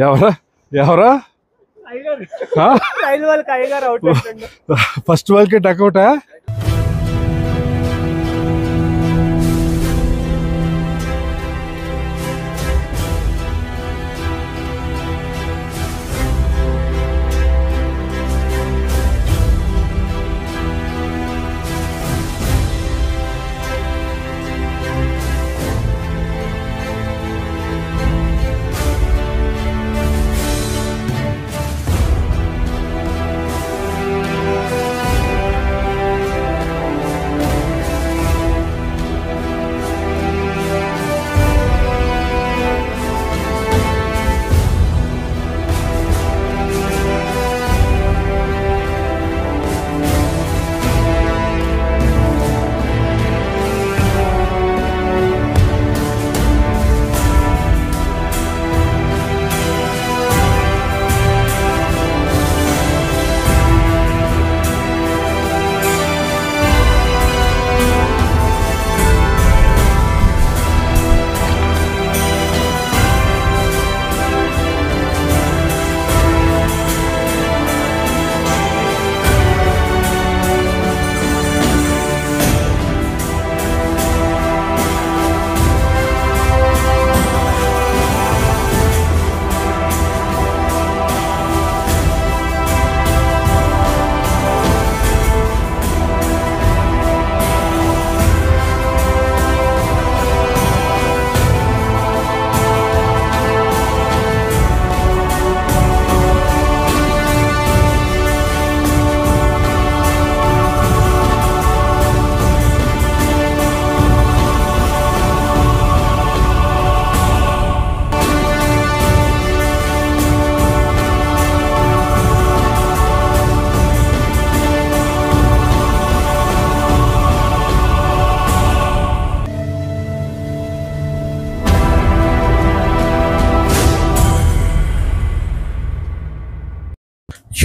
ఎవరా ఎవరా ఫస్ట్ వాళ్ళకి డకౌటా?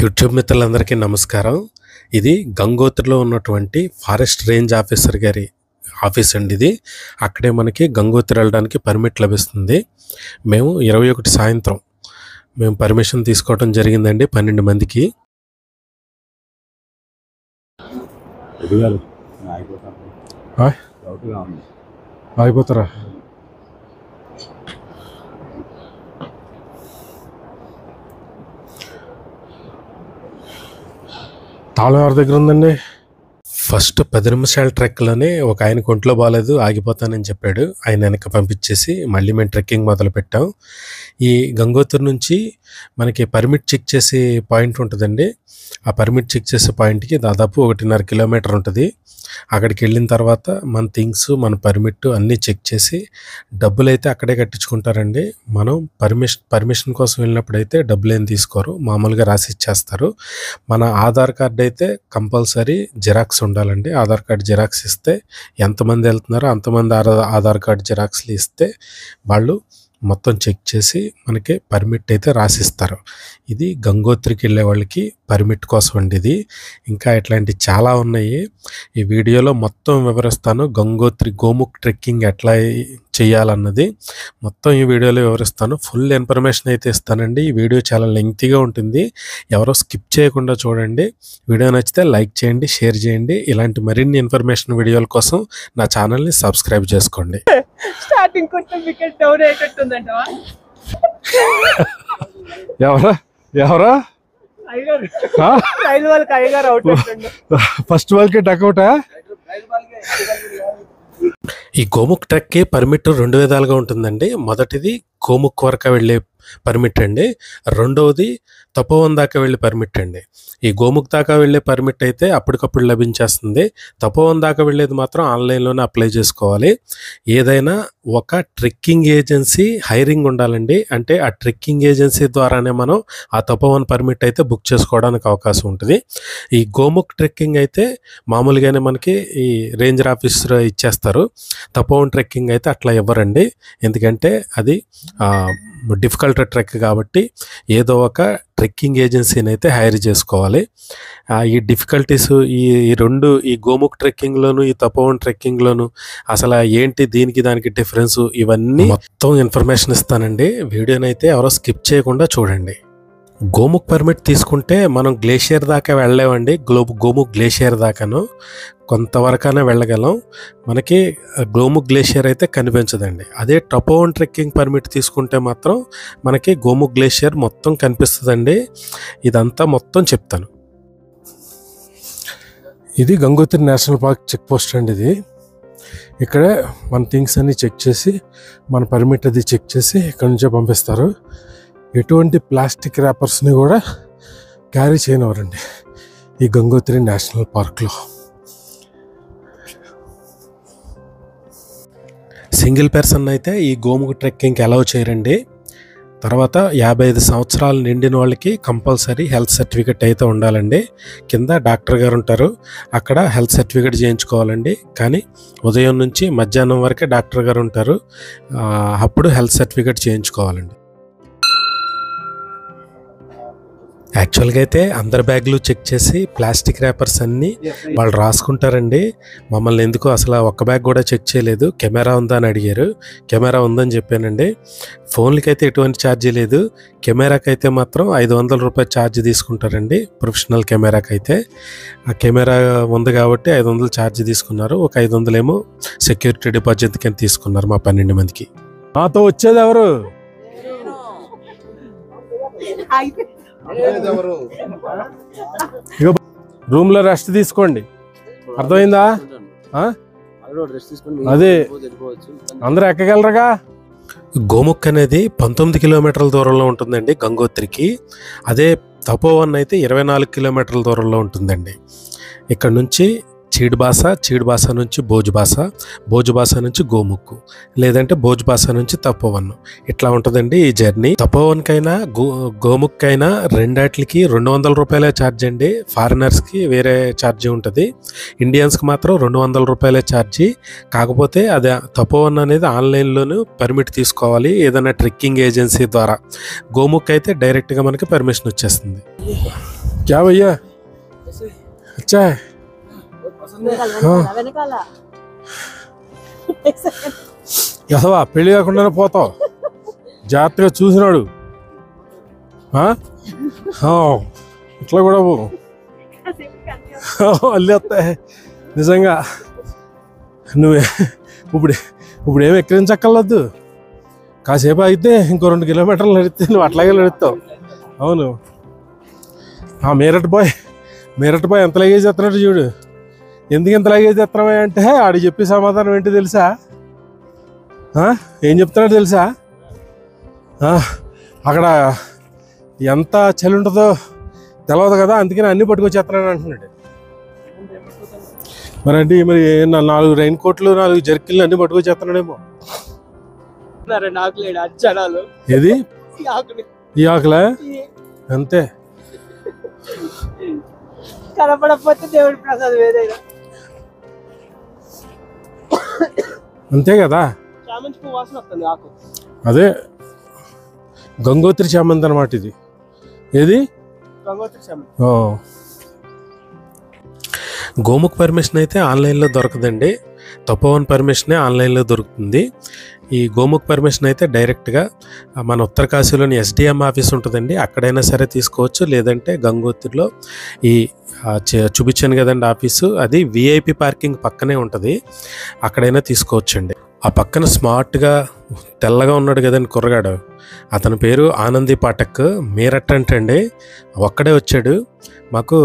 యూట్యూబ్ మిత్రులందరికీ నమస్కారం. ఇది గంగోత్రిలో ఉన్నటువంటి ఫారెస్ట్ రేంజ్ ఆఫీసర్ గారి ఆఫీస్ అండి. ఇది అక్కడే మనకి గంగోత్రి వెళ్ళడానికి పర్మిట్ లభిస్తుంది. మేము 21 సాయంత్రం మేము పర్మిషన్ తీసుకోవడం జరిగిందండి 12 మందికి. ఆగిపోతారా? తాళం ఎవరి దగ్గర ఉందండి? ఫస్ట్ 10 నిమిషాల ట్రెక్లోనే ఒక ఆయనకు ఒంట్లో బాగాలేదు, ఆగిపోతానని చెప్పాడు. ఆయన వెనక పంపించేసి మళ్ళీ మేము ట్రెక్కింగ్ మొదలు పెట్టాం. ఈ గంగోత్రి నుంచి మనకి పర్మిట్ చెక్ చేసే పాయింట్ ఉంటుందండి. ఆ పర్మిట్ చెక్ చేసే పాయింట్కి దాదాపు 1.5 కిలోమీటర్ ఉంటుంది. అక్కడికి వెళ్ళిన తర్వాత మన థింగ్స్, మన పర్మిట్ అన్నీ చెక్ చేసి డబ్బులు అయితే అక్కడే కట్టించుకుంటారండి. మనం పర్మిషన్ కోసం వెళ్ళినప్పుడు అయితే డబ్బులు ఏం తీసుకోరు, మామూలుగా రాసి ఇచ్చేస్తారు. మన ఆధార్ కార్డు అయితే కంపల్సరీ జిరాక్స్ ఉండాలండి. ఆధార్ కార్డు జిరాక్స్ ఇస్తే ఎంతమంది వెళ్తున్నారో అంతమంది ఆధార్ కార్డు జిరాక్స్లు ఇస్తే వాళ్ళు మొత్తం చెక్ చేసి మనకి పర్మిట్ అయితే రాసిస్తారు. ఇది గంగోత్రికి వెళ్ళే వాళ్ళకి పర్మిట్ కోసం అండి ఇది. ఇంకా ఇట్లాంటి చాలా ఉన్నాయి. ఈ వీడియోలో మొత్తం వివరిస్తాను. గంగోత్రి గోముఖ్ ట్రెక్కింగ్ ఎట్లా చేయాలన్నది మొత్తం ఈ వీడియోలో వివరిస్తాను. ఫుల్ ఇన్ఫర్మేషన్ అయితే ఇస్తానండి. ఈ వీడియో చాలా లెంగ్తీగా ఉంటుంది. ఎవరో స్కిప్ చేయకుండా చూడండి. వీడియో నచ్చితే లైక్ చేయండి, షేర్ చేయండి. ఇలాంటి మరిన్ని ఇన్ఫర్మేషన్ వీడియోల కోసం నా ఛానల్ని సబ్స్క్రైబ్ చేసుకోండి. స్టార్టింగ్ కొంచెం వికెట్ డౌన్ అయ్యేటట్టుందంటవా? ఎవరా ఎవరా? రైలు వాళ్ళకి అయ్యగారు అవుట్ అవుతుండే. ఫస్ట్ వాళ్ళకి డకౌటా? ఈ గోముఖ్ ట్రెక్కి పర్మిట్ 2 విధాలుగా ఉంటుందండి. మొదటిది గోముఖ్ వరకు వెళ్ళే పర్మిట్ అండి. రెండవది తపోవన్ దాకా వెళ్ళే పర్మిట్ అండి. ఈ గోముఖ్ దాకా వెళ్ళే పర్మిట్ అయితే అప్పటికప్పుడు లభించేస్తుంది. తపోవన్ దాకా వెళ్ళేది మాత్రం ఆన్లైన్లోనే అప్లై చేసుకోవాలి. ఏదైనా ఒక ట్రెక్కింగ్ ఏజెన్సీ హైరింగ్ ఉండాలండి. అంటే ఆ ట్రెక్కింగ్ ఏజెన్సీ ద్వారానే మనం ఆ తపోవన్ పర్మిట్ అయితే బుక్ చేసుకోవడానికి అవకాశం ఉంటుంది. ఈ గోముఖ్ ట్రెక్కింగ్ అయితే మామూలుగానే మనకి ఈ రేంజర్ ఆఫీసర్ ఇచ్చేస్తారు. తపోవన్ ట్రెక్కింగ్ అయితే అట్లా ఇవ్వరండి. ఎందుకంటే అది డిఫికల్ట్ ట్రెక్ కాబట్టి ఏదో ఒక ట్రెక్కింగ్ ఏజెన్సీని అయితే హైర్ చేసుకోవాలి. ఈ డిఫికల్టీస్ ఈ రెండు, ఈ గోముఖ్ ట్రెక్కింగ్లోను ఈ తపోవన్ ట్రెక్కింగ్లోను అసలు ఏంటి దీనికి దానికి డిఫరెన్స్, ఇవన్నీ మొత్తం ఇన్ఫర్మేషన్ ఇస్తానండి. వీడియోని అయితే ఎవరో స్కిప్ చేయకుండా చూడండి. గోముఖ్ పర్మిట్ తీసుకుంటే మనం గ్లేషియర్ దాకా వెళ్ళలేమండి. గోముఖ్ గ్లేషియర్ దాకాను కొంతవరకనే వెళ్ళగలం. మనకి గోముఖ్ గ్లేషియర్ అయితే కనిపించదండి. అదే తపోవన్ ట్రెక్కింగ్ పర్మిట్ తీసుకుంటే మాత్రం మనకి గోముఖ్ గ్లేషియర్ మొత్తం కనిపిస్తుందండి. ఇదంతా మొత్తం చెప్తాను. ఇది Gangotri national park check post అండి. ఇది ఇక్కడే మన థింగ్స్ అన్ని చెక్ చేసి మన పర్మిట్ అది చెక్ చేసి ఇక్కడ నుంచే పంపిస్తారు. ఎటువంటి ప్లాస్టిక్ ర్యాపర్స్ని కూడా క్యారీ చేయనివ్వరండి ఈ గంగోత్రి నేషనల్ పార్క్లో. సింగిల్ పర్సన్ అయితే ఈ గోముఖ్ ట్రెక్కింగ్కి అలౌ చేయరండి. తర్వాత 55 సంవత్సరాలు నిండిన వాళ్ళకి కంపల్సరీ హెల్త్ సర్టిఫికెట్ అయితే ఉండాలండి. కింద డాక్టర్ గారు ఉంటారు, అక్కడ హెల్త్ సర్టిఫికెట్ చేయించుకోవాలండి. కానీ ఉదయం నుంచి మధ్యాహ్నం వరకే డాక్టర్ గారు ఉంటారు, అప్పుడు హెల్త్ సర్టిఫికెట్ చేయించుకోవాలండి. యాక్చువల్గా అయితే అందరి బ్యాగులు చెక్ చేసి ప్లాస్టిక్ ర్యాపర్స్ అన్నీ వాళ్ళు రాసుకుంటారండి. మమ్మల్ని ఎందుకు అసలు ఒక్క బ్యాగ్ కూడా చెక్ చేయలేదు. కెమెరా ఉందా అని అడిగారు. కెమెరా ఉందని చెప్పానండి. ఫోన్లకి అయితే ఎటువంటి ఛార్జీ లేదు, కెమెరాకి అయితే మాత్రం 500 రూపాయలు ఛార్జ్ తీసుకుంటారండి. ప్రొఫెషనల్ కెమెరాకి అయితే ఆ కెమెరా ఉంది కాబట్టి 500 ఛార్జ్ తీసుకున్నారు. ఒక 500 ఏమో సెక్యూరిటీ డిపాజిట్ కింద తీసుకున్నారు మా 12 మందికి. నాతో వచ్చేది ఎవరు? రూమ్ లో రెస్ట్ తీసుకోండి, అర్థమైందా? అదే అందరూ ఎక్కగలరుగా. గోముఖ్ అనేది 19 కిలోమీటర్ల దూరంలో ఉంటుందండి గంగోత్రికి. అదే తపోవన్ అయితే 24 కిలోమీటర్ల దూరంలో ఉంటుందండి. ఇక్కడ నుంచి చీడ్బాస నుంచి భోజ్బాస నుంచి గోముఖ్, లేదంటే భోజ్బాస నుంచి తపోవన్, ఇట్లా ఉంటుందండి ఈ జర్నీ. తపోవన్కైనా గోముఖ్కైనా రెండాట్లకి 200 రూపాయలే ఛార్జ్ అండి. ఫారినర్స్కి వేరే ఛార్జీ ఉంటుంది, ఇండియన్స్కి మాత్రం 200 రూపాయలే ఛార్జీ. కాకపోతే అది తపోవన్ అనేది ఆన్లైన్లోనూ పర్మిట్ తీసుకోవాలి ఏదైనా ట్రెక్కింగ్ ఏజెన్సీ ద్వారా. గోముఖ్ అయితే డైరెక్ట్గా మనకి పర్మిషన్ వచ్చేస్తుంది. క్యా భయ్యా అచ్చా ఎసవా పెళ్లి కాకుండానే పోతావు, జాగ్రత్తగా చూసినాడు. ఇట్లా కూడా అల్లి వస్తాయి నిజంగా. నువ్వే ఇప్పుడు ఏమి ఎక్కిరించక్కర్లేదు. కాసేపు అయితే ఇంకో 2 కిలోమీటర్లు నడిస్తే నువ్వు అట్లాగే నడుస్తావు. అవును, మేరట్ బాయ్ ఎంత లగేజ్ ఎత్తున్నాడు చూడు. ఎందుకు ఎంత లగేజ్ ఎత్తనవా అంటే ఆడు చెప్పే సమాధానం ఏంటి తెలుసా? ఏం చెప్తున్నాడు తెలుసా? అక్కడ ఎంత చలి ఉంటుందో తెలియదు కదా, అందుకని అన్నీ పట్టుకొచ్చేస్తున్నాడు అంటున్నాడు. మరి 4 రైన్ కోట్లు 4 జర్కిన్లు అన్నీ పట్టుకొచ్చేస్తున్నాడేమో. ఏది ఈ ఆకులా? అంతే, కనపడకపోతే దేవుడి ప్రసాదం ఏదైనా అంతే కదా. అదే గంగోత్రి చామంతి అన్నమాట ఇది. ఏది గోముఖ్ పర్మిషన్ అయితే ఆన్లైన్లో దొరకదండి, తపోవన్ పర్మిషనే ఆన్లైన్లో దొరుకుతుంది. ఈ గోముఖ్ పర్మిషన్ అయితే డైరెక్ట్గా మన ఉత్తరకాశీలోని SDM ఆఫీస్ ఉంటుందండి, అక్కడైనా సరే తీసుకోవచ్చు. లేదంటే గంగోత్రిలో ఈ చూపించాను కదండి ఆఫీసు, అది VIP పార్కింగ్ పక్కనే ఉంటుంది, అక్కడైనా తీసుకోవచ్చండి. ఆ పక్కన స్మార్ట్గా తెల్లగా ఉన్నాడు కదండి కుర్రగాడు, అతని పేరు ఆనంది పాఠక్. మీరట్ అంటండి, ఒక్కడే వచ్చాడు. మాకు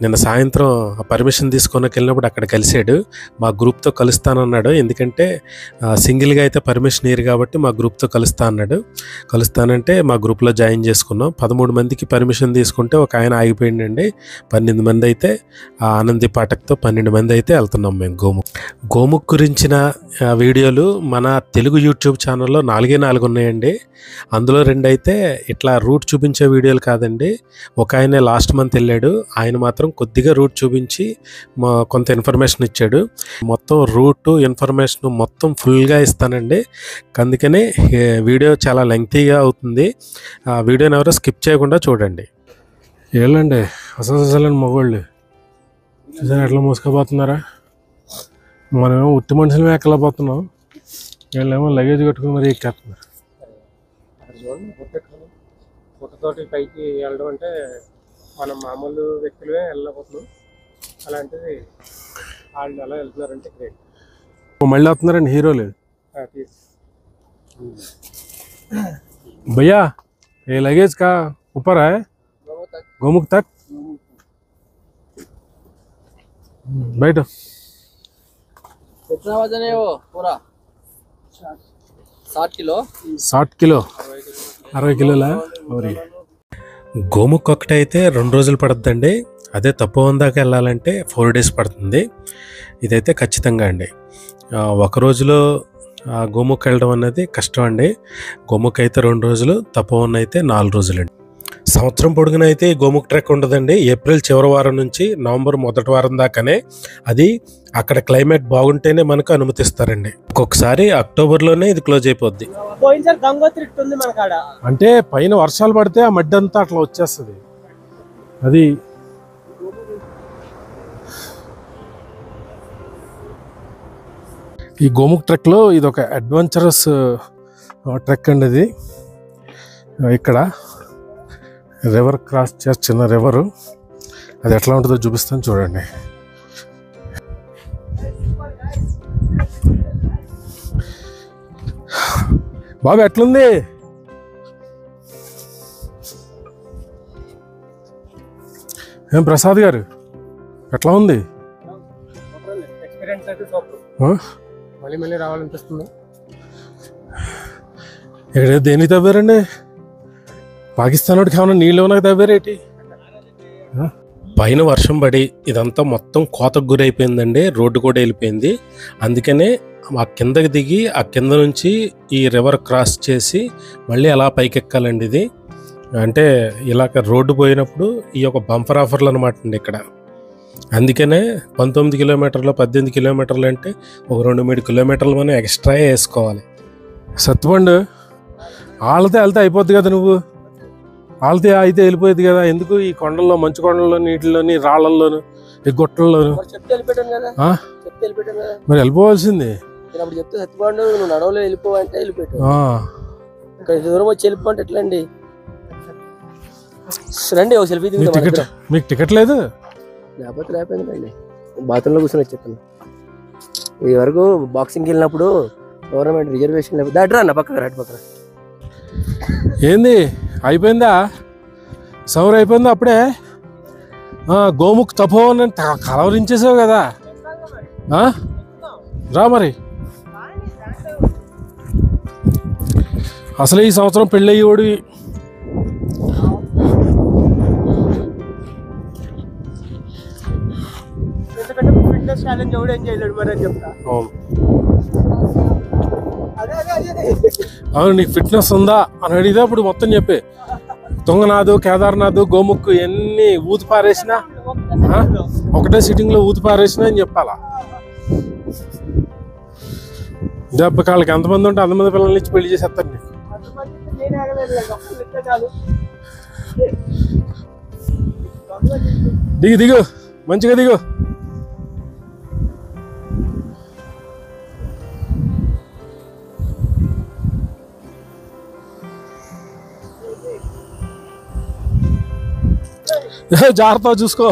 నిన్న సాయంత్రం పర్మిషన్ తీసుకొని వెళ్ళినప్పుడు అక్కడ కలిసాడు. మా గ్రూప్తో కలుస్తానన్నాడు, ఎందుకంటే సింగిల్గా అయితే పర్మిషన్ ఇయ్యరు కాబట్టి మా గ్రూప్తో కలుస్తానంటే మా గ్రూప్లో జాయిన్ చేసుకున్నాం. 13 మందికి పర్మిషన్ తీసుకుంటే ఒక ఆయన ఆగిపోయిందండి. 12 మంది అయితే ఆ ఆనంది పాఠక్తో 12 మంది అయితే వెళ్తున్నాం మేము గోముఖ్ గురించిన వీడియోలు మన తెలుగు యూట్యూబ్ ఛానల్లో 4 ఉన్నాయండి. అందులో 2 అయితే ఇట్లా రూట్ చూపించే వీడియోలు కాదండి. ఒక ఆయన లాస్ట్ మంత్ వెళ్ళాడు, ఆయన మాత్రం కొద్దిగా రూట్ చూపించి కొంత ఇన్ఫర్మేషన్ ఇచ్చాడు. మొత్తం రూటు ఇన్ఫర్మేషన్ మొత్తం ఫుల్గా ఇస్తానండి. అందుకని వీడియో చాలా లెంగ్తీగా అవుతుంది. ఆ వీడియోని ఎవరో స్కిప్ చేయకుండా చూడండి. ఏళ్ళండి అసలు మగవాళ్ళు చూసారా ఎట్లా మోసుకపోతున్నారా? మనమేమో ఉట్టి మనుషులమే ఎక్కలేకపోతున్నాం, వీళ్ళేమో లగేజ్ కట్టుకుని మరీ ఎక్కేస్తున్నారు. పుట్టతోటి పైకి వెళ్ళడం అంటే మనం మామూలు వ్యక్తులే వెళ్ళలేకపోతున్నాం. అలాంటిది వాళ్ళు ఎలా వెళ్తున్నారంటే గ్రేట్. మళ్ళీ వస్తున్నారండి హీరోలు. భయ్యా ఏ लगेज का ऊपर है गोमुख तक बैठो. कितना वजन है वो पूरा? 60 किलो. 60 किलो 60 కిలోలా? గోముఖ్ ఒకటి అయితే 2 రోజులు పడుతుందండి. అదే తపోవన్ దాకా వెళ్ళాలంటే 4 days పడుతుంది. ఇదైతే ఖచ్చితంగా అండి. ఒక రోజులో గోముఖ్ వెళ్ళడం అనేది కష్టం అండి. గోముఖ్ అయితే 2 రోజులు, తపోవన్ అయితే 4 రోజులండి. సంవత్సరం పొడుగున అయితే గోముఖ్ ట్రెక్ ఉండదండి. ఏప్రిల్ చివరి వారం నుంచి నవంబర్ మొదటి వారం దాకానే. అది అక్కడ క్లైమేట్ బాగుంటేనే మనకు అనుమతిస్తారండి. ఒక్కొక్కసారి అక్టోబర్లోనే ఇది క్లోజ్ అయిపోద్ది. అంటే పైన వర్షాలు పడితే ఆ మడ్డి అంతా అట్లా వచ్చేస్తుంది. అది ఈ గోముఖ్ ట్రెక్లో ఇది ఒక అడ్వెంచరస్ ట్రెక్ అండి. ఇది ఇక్కడ రివర్ క్రాస్ చేసి చిన్న రివరు, అది ఎట్లా ఉంటుందో చూపిస్తాను చూడండి. బాబు ఎట్లుంది? ఏం ప్రసాద్ గారు ఎట్లా ఉంది? ఎక్స్పీరియన్స్ అయితే సూపర్. మళ్ళీ మళ్ళీ రావాలనిపిస్తుంది. ఇక్కడ దేనికి తవ్వారండి? పాకిస్తాన్ వాడికి ఏమన్నా నీళ్ళు ఏమన్నా తవ్వారేటి? పైన వర్షం పడి ఇదంతా మొత్తం కోతకు గురైపోయిందండి. రోడ్డు కూడా వెళ్ళిపోయింది. అందుకనే ఆ కిందకి దిగి ఆ కింద నుంచి ఈ రివర్ క్రాస్ చేసి మళ్ళీ అలా పైకెక్కాలండి. ఇది అంటే ఇలాగ రోడ్డు పోయినప్పుడు ఈ యొక్క బంపర్ ఆఫర్లు అనమాట అండి ఇక్కడ. అందుకనే 19 కిలోమీటర్లు 18 కిలోమీటర్లు అంటే ఒక 2-3 కిలోమీటర్లు మనం ఎక్స్ట్రా వేసుకోవాలి. సత్తుపండు వాళ్ళతో వెళ్తే అయిపోద్ది కదా, నువ్వు వాళ్ళతో అయితే వెళ్ళిపోయేది కదా. ఎందుకు ఈ కొండల్లో, మంచు కొండల్లో, నీటిలోని, రాళ్లలోను, ఈ గుట్టల్లోను మరి వెళ్ళిపోవాల్సింది. చెప్తే సత్తుపండు నువ్వు నడవలో వెళ్ళిపోవంటే వెళ్ళిపోయావు. దూరం వచ్చి వెళ్ళిపోంటే ఎట్లా అండి? రండి ఒక సెల్ఫీ. మీకు టికెట్ లేదు? లేకపోతే లేకపోయిందండి. బాత్రూంలో కూర్చొని వచ్చేస్తాను. ఈ వరకు బాక్సింగ్కి వెళ్ళినప్పుడు గవర్నమెంట్ రిజర్వేషన్ లేకపోతే దాట్రా అన్న పక్కన రాటి పక్కన. ఏంది అయిపోయిందా? సౌర్ అయిపోయిందా అప్పుడే? గోముఖ్ తపోవన్ కలవరించేసావు కదా. రా మరి. అసలు ఈ సంవత్సరం పెళ్ళయ్యేవాడు. ఫిట్నెస్ ఛాలెంజ్ ఎవడు ఏం చేయలేడు మరి అని చెప్తా. అవును, నీకు ఫిట్నెస్ ఉందా అని అడిగితే అప్పుడు మొత్తం చెప్పే. తుంగనాథ్, కేదార్నాథ్, గోముఖ్ ఎన్ని ఊతి పారేసినా, ఒకటే సిట్టింగ్ లో ఊతి పారేసినా అని చెప్పాలా. దెబ్బ కాళ్ళకి ఎంతమంది ఉంటే అంతమంది పిల్లల్ని ఇచ్చి పెళ్లి చేసేస్తారు నీకు. దిగు దిగు, మంచిగా దిగు. జాగ్రత్త చూసుకో.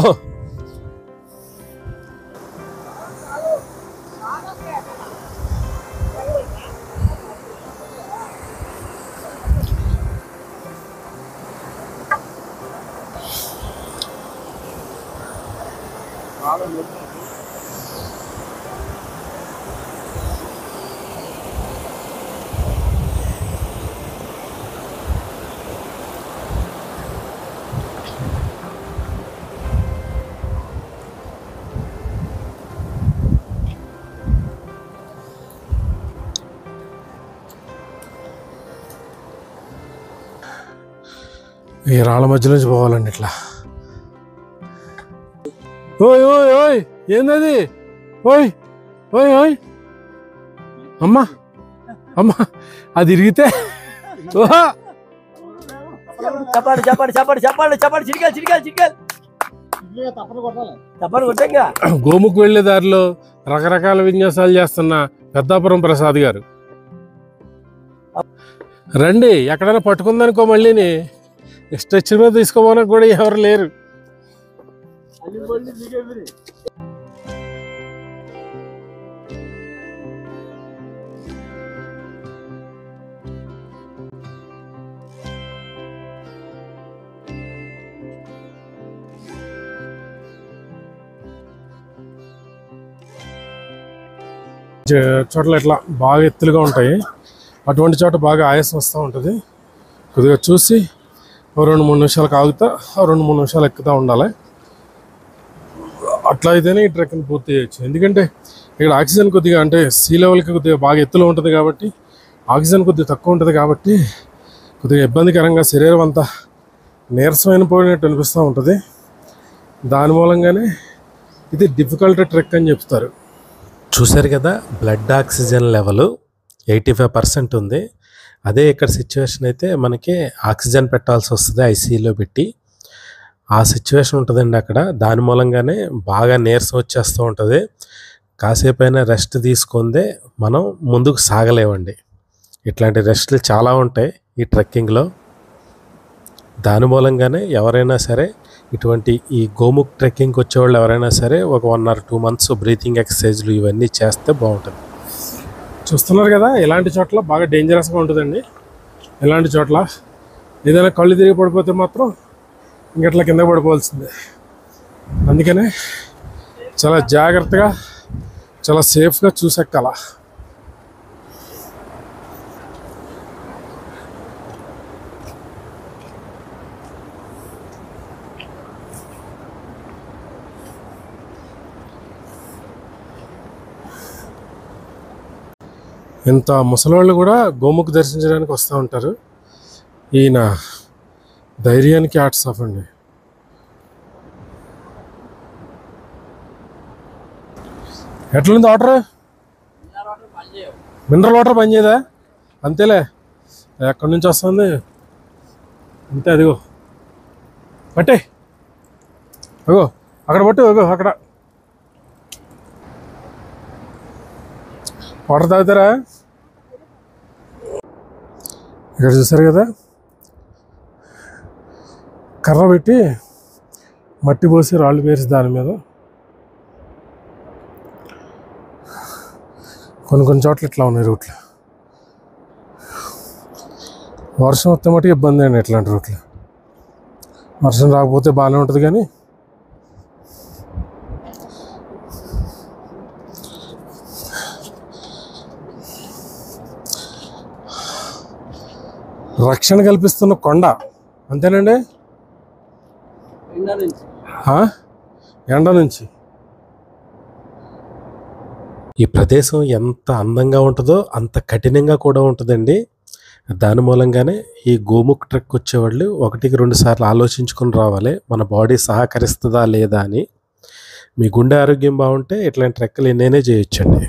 ఈ రాళ్ళ మధ్య నుంచి పోవాలండి ఇట్లా. ఓయ్ ఓయ్ ఓయ్ ఏందది? ఓయ్ ఓయ్ ఓయ్ అమ్మా అమ్మా అది ఇరిగితే చెప్పండి చెప్పండి చెప్పండి చెప్పండి చెప్పండి చిరికాలి చిరికాలి చిరికాలి తప్పని కొట్టంగా. గోముకు వెళ్లే దారిలో రకరకాల విన్యాసాలు చేస్తున్న పెద్దాపురం ప్రసాద్ గారు. రండి, ఎక్కడైనా పట్టుకుందనుకో మళ్ళీని స్ట్రెచ్చర్ మీద తీసుకోపోవడానికి కూడా ఎవరు లేరు. చోట్ల ఇట్లా బాగా ఎత్తులుగా ఉంటాయి, అటువంటి చోట బాగా ఆయాసం వస్తూ ఉంటుంది. కొద్దిగా చూసి 2-3 నిమిషాలకు ఆగుతా, 2-3 నిమిషాలు ఎక్కుతూ ఉండాలి. అట్లా అయితేనే ఈ ట్రెక్ని పూర్తి చేయొచ్చు. ఎందుకంటే ఇక్కడ ఆక్సిజన్ కొద్దిగా అంటే సీ లెవెల్కి కొద్దిగా బాగా ఎత్తులో ఉంటుంది కాబట్టి ఆక్సిజన్ కొద్దిగా తక్కువ ఉంటుంది కాబట్టి కొద్దిగా ఇబ్బందికరంగా శరీరం అంతా నీరసమైన పోయినట్టు అనిపిస్తూ ఉంటుంది. దాని మూలంగానే ఇది డిఫికల్ట్ ట్రెక్ అని చెప్తారు. చూసారు కదా, బ్లడ్ ఆక్సిజన్ లెవెల్ 85% ఉంది. అదే ఇక్కడ సిచ్యువేషన్ అయితే మనకి ఆక్సిజన్ పెట్టాల్సి వస్తుంది, ఐసీయూలో పెట్టి. ఆ సిచ్యువేషన్ ఉంటుందండి అక్కడ. దాని మూలంగానే బాగా నీరసం వచ్చేస్తూ ఉంటుంది. కాసేపు అయినా రెస్ట్ తీసుకుందే మనం ముందుకు సాగలేమండి. ఇట్లాంటి రెస్ట్లు చాలా ఉంటాయి ఈ ట్రెక్కింగ్లో. దాని మూలంగానే ఎవరైనా సరే ఇటువంటి ఈ గోముఖ్ ట్రెక్కింగ్కి వచ్చేవాళ్ళు ఎవరైనా సరే ఒక 1 or 2 months బ్రీతింగ్ ఎక్సర్సైజ్లు ఇవన్నీ చేస్తే బాగుంటుంది. చూస్తున్నారు కదా, ఇలాంటి చోట్ల బాగా డేంజరస్గా ఉంటుందండి. ఇలాంటి చోట్ల ఏదైనా కళ్ళు తిరిగి పడిపోతే మాత్రం ఇంకట్లా కింద పడిపోవాల్సిందే. అందుకనే చాలా జాగ్రత్తగా చాలా సేఫ్గా చూసెక్కాల. ఇంత ముసలివాళ్ళు కూడా గోముఖ్ దర్శించడానికి వస్తూ ఉంటారు. ఈయన ధైర్యానికి హ్యాట్స్ ఆఫ్ అండి. ఎట్లుంది వాటర్? Mineral water పనిచేయదా? అంతేలే, ఎక్కడి నుంచి వస్తుంది అంతే. అదిగో పట్టే, అగో అక్కడ పట్టు, అగో అక్కడ. వాటర్ తాగుతారా? ఇక్కడ చూసారు కదా, కర్ర పెట్టి మట్టి పోసి రాళ్ళు పేసి దాని మీద కొన్ని చోట్ల ఇట్లా ఉన్నాయి రూట్లు. వర్షం వస్తే మటుకు ఇబ్బంది అండి ఇట్లాంటి రూట్లు. వర్షం రాకపోతే బాగానే ఉంటుంది, కానీ రక్షణ కల్పిస్తున్న కొండ అంతేనండి. ఎండ నుంచి ఈ ప్రదేశం ఎంత అందంగా ఉంటుందో అంత కఠినంగా కూడా ఉంటుందండి. దాని మూలంగానే ఈ గోముఖ్ ట్రెక్ వచ్చేవాళ్ళు 1-2 సార్లు ఆలోచించుకొని రావాలి, మన బాడీ సహకరిస్తుందా లేదా అని. మీ గుండె ఆరోగ్యం బాగుంటే ఇట్లాంటి ట్రెక్లు ఎన్నైనా చేయొచ్చండి.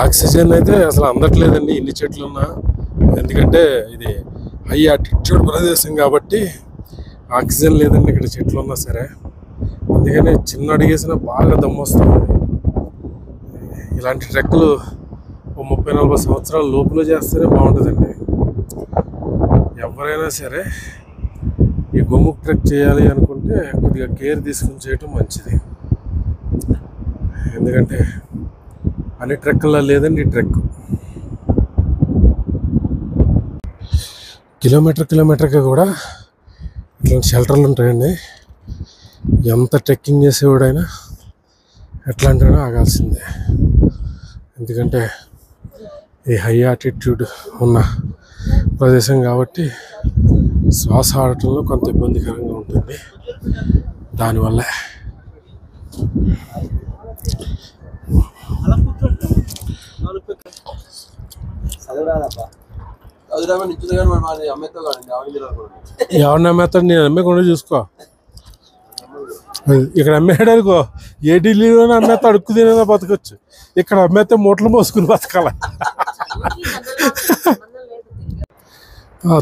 ఆక్సిజన్ అయితే అసలు అందట్లేదండి ఇన్ని చెట్లు ఉన్నా. ఎందుకంటే ఇది హై ఆల్టిట్యూడ్ ప్రదేశం కాబట్టి ఆక్సిజన్ లేదండి ఇక్కడ చెట్లు ఉన్నా సరే. అందుకని చిన్న అడిగేసినా బాగా దమ్ము వస్తుంది. ఇలాంటి ట్రెక్లు 30-40 సంవత్సరాల లోపల చేస్తేనే బాగుంటుందండి. ఎవరైనా సరే ఈ గోముఖ్ ట్రెక్ చేయాలి అనుకుంటే కొద్దిగా కేర్ తీసుకుని చేయటం మంచిది. ఎందుకంటే అన్ని ట్రెక్ల్లో లేదండి ఈ ట్రెక్. కిలోమీటర్కి కూడా ఇట్లాంటి షెల్టర్లు ఉంటాయండి. ఎంత ట్రెక్కింగ్ చేసేవాడైనా ఎట్లాంటివైనా ఆగాల్సిందే. ఎందుకంటే ఈ హై ఆల్టిట్యూడ్ ఉన్న ప్రదేశం కాబట్టి శ్వాస ఆడటంలో కొంత ఇబ్బందికరంగా ఉంటుంది. దానివల్ల ఎవరిని అమ్మేస్తాడు? నేను అమ్మేకుండా చూసుకో. ఇక్కడ అమ్మేయడం అనుకో, ఏ ఢిల్లీలోనే అమ్మేస్తే అడుక్కు తినేదా బతకొచ్చు. ఇక్కడ అమ్మేస్తే మూటలు మోసుకుని బతకాల.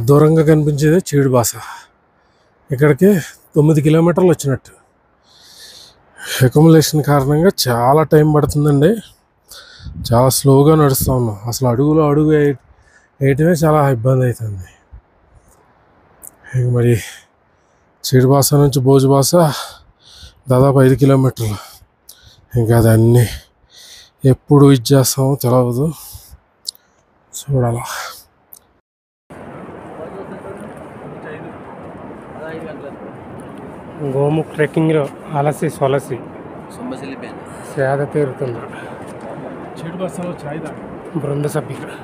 దూరంగా కనిపించేది చీడు బాస. ఇక్కడికి 9 కిలోమీటర్లు వచ్చినట్టు. అకామిడేషన్ కారణంగా చాలా టైం పడుతుందండి. చాలా స్లోగా నడుస్తూ ఉన్నాం. అసలు అడుగులో అడుగు వేయటమే చాలా ఇబ్బంది అవుతుంది. మరి చీడు బాస నుంచి భోజు బాస దాదాపు 5 కిలోమీటర్లు. ఇంకా దాన్ని ఎప్పుడు ఇచ్చేస్తామో తెలియదు, చూడాల. గోముఖ్ ట్రెక్కింగ్లో అలసి సొలసి సేద తీరుతుంది చీడు బాసలో చాయ్ దా బృంద సభ్యులు.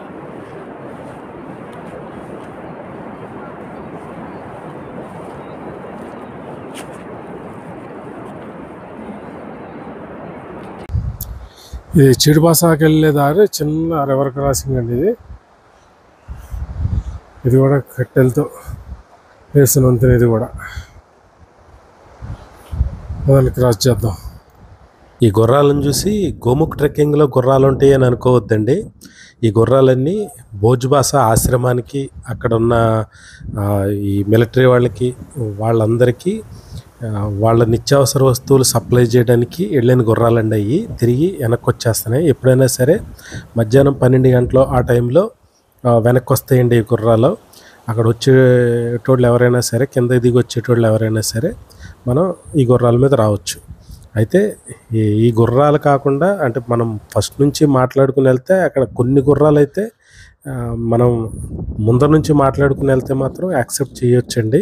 ఇది చీడు బాసాకి వెళ్ళే దారి చిన్న రివర్ క్రాసింగ్ అండి. ఇది కూడా కట్టెలతో వేసిన వంతెన. ఇది కూడా మొదలు క్రాస్ చేద్దాం. ఈ గుర్రాలను చూసి గోముఖ్ ట్రెక్కింగ్లో గుర్రాలు ఉంటాయి అని అనుకోవద్దండి. ఈ గుర్రాలన్నీ భోజ్బాస ఆశ్రమానికి, అక్కడ ఉన్న ఈ మిలిటరీ వాళ్ళందరికీ వాళ్ళ నిత్యావసర వస్తువులు సప్లై చేయడానికి వెళ్ళిన గుర్రాలండి. అవి తిరిగి వెనక్కి వచ్చేస్తున్నాయి. ఎప్పుడైనా సరే మధ్యాహ్నం 12 గంటలు ఆ టైంలో వెనక్కి వస్తాయండి ఈ గుర్రాలు. అక్కడ వచ్చేటోళ్ళు ఎవరైనా సరే, కింద దిగి వచ్చేటోళ్ళు ఎవరైనా సరే మనం ఈ గుర్రాల మీద రావచ్చు. అయితే ఈ గుర్రాలు కాకుండా, అంటే మనం ఫస్ట్ నుంచి మాట్లాడుకుని వెళ్తే అక్కడ కొన్ని గుర్రాలు అయితే మనం ముందర నుంచి మాట్లాడుకుని వెళ్తే మాత్రం యాక్సెప్ట్ చేయొచ్చండి.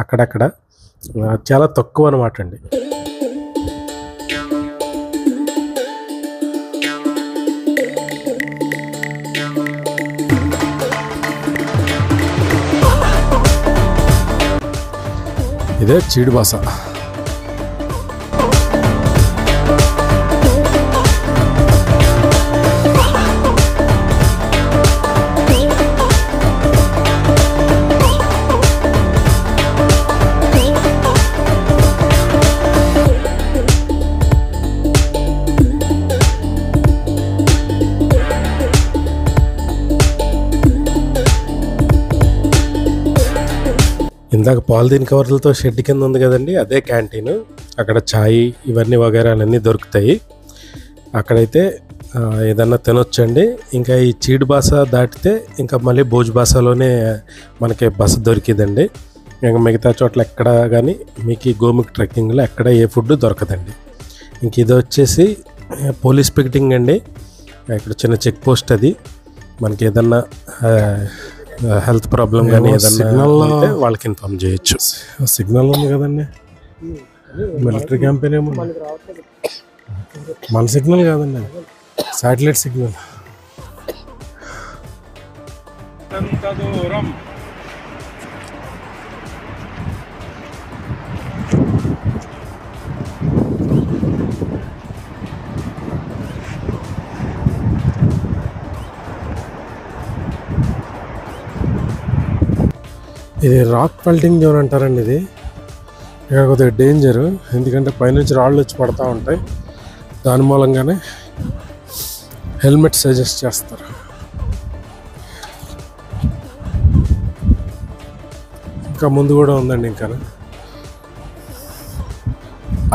అక్కడక్కడ చాలా తక్కువ అన్నమాట అండి. ఇదే చీడు బాస. ఇందాక పాలిథీన్ కవర్లతో షెడ్ కింద ఉంది కదండి, అదే క్యాంటీన్. అక్కడ ఛాయ్ ఇవన్నీ వగేరాలన్నీ దొరుకుతాయి. అక్కడైతే ఏదన్నా తినొచ్చండి. ఇంకా ఈ చీడు బాస దాటితే ఇంకా మళ్ళీ భోజ్ బాసలోనే మనకి బస దొరికిందండి. ఇంకా మిగతా చోట్ల ఎక్కడ కానీ మీకు ఈ గోముఖ్ ట్రెక్కింగ్లో ఎక్కడ ఏ ఫుడ్ దొరకదండి. ఇంక ఇది వచ్చేసి పోలీస్ పికెటింగ్ అండి. ఇక్కడ చిన్న చెక్ పోస్ట్. అది మనకి ఏదన్నా హెల్త్ ప్రాబ్లం కానీ ఏదన్నా ఉంటే వాళ్ళకి ఇన్ఫార్మ్ చేయొచ్చు. సిగ్నల్ ఉంది కదండి, మిలిటరీ క్యాంపెయిన్ ఏమో. మన సిగ్నల్ కాదండి, శాటిలైట్ సిగ్నల్. ఇది రాక్ పెల్టింగ్ జోన్ అంటారండి. ఇది ఇక్కడ కొద్దిగా డేంజరు, ఎందుకంటే పైనుంచి రాళ్ళు వచ్చి పడతా ఉంటాయి. దాని మూలంగానే హెల్మెట్ సజెస్ట్ చేస్తారు. ఇంకా ముందు కూడా ఉందండి. ఇంకా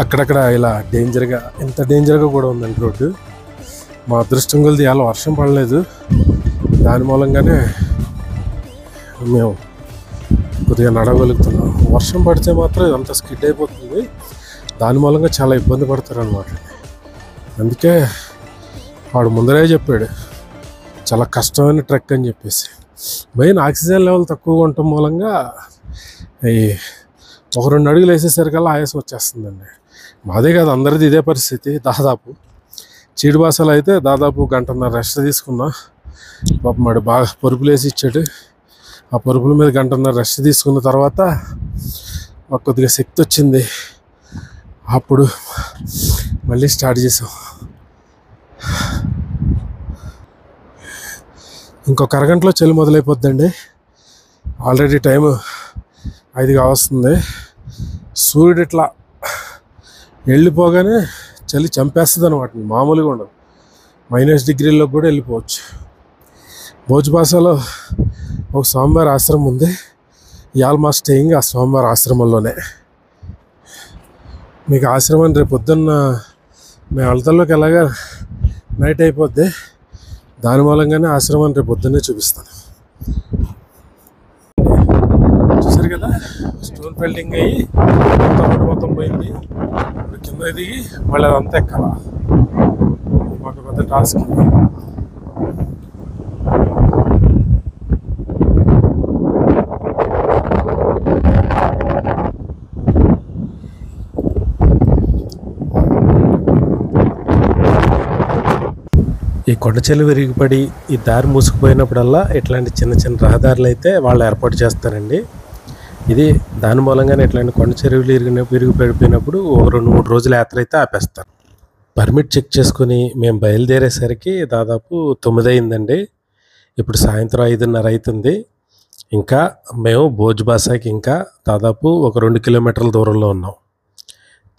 అక్కడక్కడ ఇలా డేంజర్గా, ఇంత డేంజర్గా కూడా ఉందండి రోడ్డు. మా అదృష్టం కొలిది ఇలా వర్షం పడలేదు. దాని మూలంగానే మేము కొద్దిగా నడవగలుగుతున్నాం. వర్షం పడితే మాత్రం ఇదంతా స్కిడ్ అయిపోతుంది. దాని మూలంగా చాలా ఇబ్బంది పడతారు అన్నమాట. అందుకే వాడు ముందరే చెప్పాడు చాలా కష్టమైన ట్రెక్ అని చెప్పేసి. మెయిన్ ఆక్సిజన్ లెవెల్ తక్కువగా ఉండటం మూలంగా ఈ 1-2 అడుగులు వేసేసరికల్లా ఆయాసం వచ్చేస్తుందండి. మాదే కాదు, అందరిది ఇదే పరిస్థితి దాదాపు. చీడు బాసలో అయితే దాదాపు 1.5 గంట రెస్ట్ తీసుకున్నా. పాపం వాడు బాగా పరుపులు వేసి ఇచ్చాడు. ఆ పరుపుల మీద 1.5 గంట రెస్ట్ తీసుకున్న తర్వాత మాకు కొద్దిగా శక్తి వచ్చింది. అప్పుడు మళ్ళీ స్టార్ట్ చేసాం. ఇంకొక అరగంటలో చలి మొదలైపోద్దండి. ఆల్రెడీ టైం 5 కావస్తుంది. సూర్యుడు ఇట్లా వెళ్ళిపోగానే చలి చంపేస్తుంది అనమాట. మామూలుగా ఉండదు. -డిగ్రీల్లో కూడా వెళ్ళిపోవచ్చు. భోజ్బాసాలో ఒక స్వామివారి ఆశ్రమం ఉంది. ఇవాళ మా స్టేయింగ్ ఆ స్వామివారి ఆశ్రమంలోనే. మీకు ఆశ్రమం రేపు పొద్దున్న మేము వెళ్తాల్లోకి ఎలాగా నైట్ అయిపోద్ది. దాని మూలంగానే ఆశ్రమం రేపు పొద్దున్నే చూపిస్తాను. చూసారు కదా, స్టోన్ పెల్టింగ్ అయ్యి మొత్తం పోయింది. ఇప్పుడు కింద దిగి మళ్ళీ అదంతా ఎక్కాల. మాకు పెద్ద టాస్క్. ఈ కొండచెలు విరిగిపడి ఈ దారి మూసుకుపోయినప్పుడల్లా ఇట్లాంటి చిన్న చిన్న రహదారులు అయితే వాళ్ళు ఏర్పాటు చేస్తారండి. ఇది దాని మూలంగానే ఇట్లాంటి కొండ చెరువులు విరిగిపడిపోయినప్పుడు ఒక 2-3 రోజుల యాత్ర అయితే ఆపేస్తారు. పర్మిట్ చెక్ చేసుకుని మేము బయలుదేరేసరికి దాదాపు 9 అయిందండి. ఇప్పుడు సాయంత్రం 5:30 అవుతుంది. ఇంకా మేము భోజ్బాసాకి ఇంకా దాదాపు ఒక 2 కిలోమీటర్ల దూరంలో ఉన్నాం.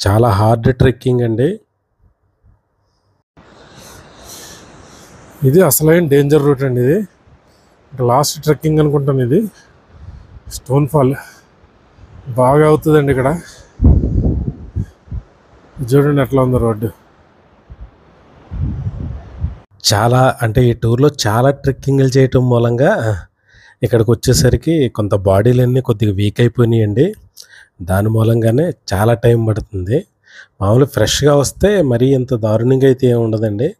చాలా హార్డ్ ట్రెక్కింగ్ అండి. ఇది అసలైన డేంజర్ రూట్ అండి. ఇది లాస్ట్ ట్రెక్కింగ్ అనుకుంటాను. ఇది స్టోన్ ఫాల్ బాగా అవుతుందండి ఇక్కడ. చూడండి ఎట్లా ఉందో రోడ్డు. చాలా అంటే ఈ టూర్లో చాలా ట్రెక్కింగ్లు చేయటం మూలంగా ఇక్కడికి వచ్చేసరికి కొంత బాడీలన్నీ కొద్దిగా వీక్ అయిపోయినాయండి. దాని మూలంగానే చాలా టైం పడుతుంది. మామూలు ఫ్రెష్గా వస్తే మరీ ఇంత దారుణంగా అయితే ఏమి ఉండదండి.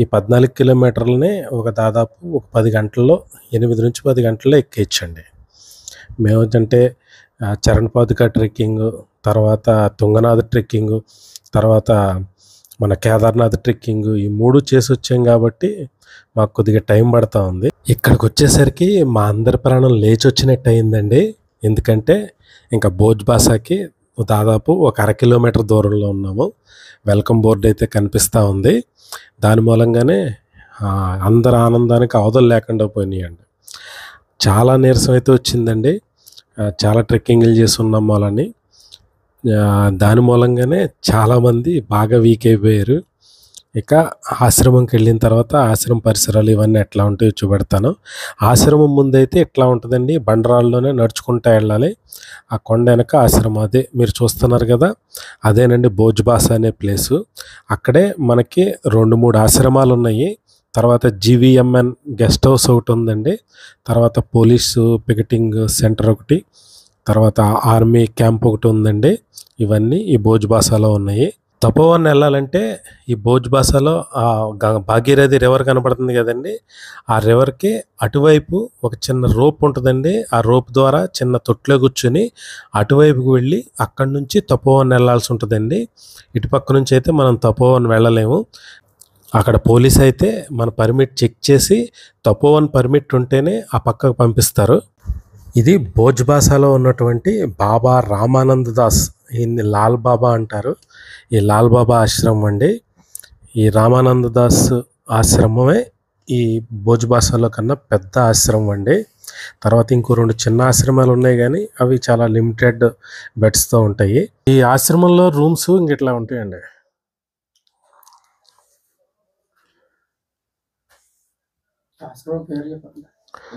ఈ 14 కిలోమీటర్లని దాదాపు ఒక 10 గంటల్లో 8 నుంచి 10 గంటల్లో ఎక్కేయచ్చండి. మేము అంటే చరణపాదుక ట్రెక్కింగ్, తర్వాత తుంగనాథ్ ట్రెక్కింగ్, తర్వాత మన కేదార్నాథ్ ట్రెక్కింగ్, ఈ 3 చేసి వచ్చాం కాబట్టి మాకు కొద్దిగా టైం పడుతూ ఉంది. ఇక్కడికి వచ్చేసరికి మా అందరి ప్రాణం లేచి వచ్చినట్టు అయిందండి. ఎందుకంటే ఇంకా భోజ్బాసాకి దాదాపు ఒక 1/2 కిలోమీటర్ దూరంలో ఉన్నాము. వెల్కమ్ బోర్డు అయితే కనిపిస్తూ ఉంది. దాని మూలంగానే అందరి ఆనందానికి అవధులు లేకుండా పోయినాయండి. చాలా నీరసం అయితే వచ్చిందండి. చాలా ట్రెక్కింగ్లు చేసి ఉన్నాం వాళ్ళని. దాని మూలంగానే చాలామంది బాగా వీక్ అయిపోయారు. ఇక ఆశ్రమంకి వెళ్ళిన తర్వాత ఆశ్రమం పరిసరాలు ఇవన్నీ ఎట్లా ఉంటాయో చూపెడతాను. ఆశ్రమం ముందైతే ఎట్లా ఉంటుందండి, బండరాల్లోనే నడుచుకుంటూ వెళ్ళాలి. ఆ కొండ వెనక ఆశ్రమం అదే మీరు చూస్తున్నారు కదా, అదేనండి భోజ్బాసా అనే ప్లేసు. అక్కడే మనకి 2-3 ఆశ్రమాలు ఉన్నాయి. తర్వాత జీవీఎంఎన్ గెస్ట్ హౌస్ ఒకటి ఉందండి. తర్వాత పోలీసు పికెటింగ్ సెంటర్ ఒకటి, తర్వాత ఆర్మీ క్యాంప్ ఒకటి ఉందండి. ఇవన్నీ ఈ భోజ్బాసాలో ఉన్నాయి. తపోవన్ వెళ్ళాలంటే ఈ భోజ్బాసాలో భాగీరథి రివర్ కనపడుతుంది కదండి, ఆ రివర్కి అటువైపు ఒక చిన్న రోప్ ఉంటుందండి. ఆ రోప్ ద్వారా చిన్న తొట్లో కూర్చొని అటువైపుకి వెళ్ళి అక్కడి నుంచి తపోవన్ వెళ్ళాల్సి ఉంటుందండి. ఇటుపక్క నుంచి అయితే మనం తపోవన్ వెళ్ళలేము. అక్కడ పోలీస్ అయితే మన పర్మిట్ చెక్ చేసి తపోవన్ పర్మిట్ ఉంటేనే ఆ పక్కకు పంపిస్తారు. ఇది భోజ్బాసాలో ఉన్నటువంటి బాబా రామానంద దాస్, ఈయన్ని లాల్ బాబా అంటారు. ఈ లాల్ బాబా ఆశ్రమం అండి. ఈ రామానంద దాస్ ఆశ్రమమే ఈ భోజ్బాసాలో కన్నా పెద్ద ఆశ్రమం అండి. తర్వాత ఇంకో 2 చిన్న ఆశ్రమాలు ఉన్నాయి కానీ అవి చాలా లిమిటెడ్ బెడ్స్తో ఉంటాయి. ఈ ఆశ్రమంలో రూమ్స్ ఇంకెట్లా ఉంటాయండి. ఆశ్రమం పేరు చెప్పండి.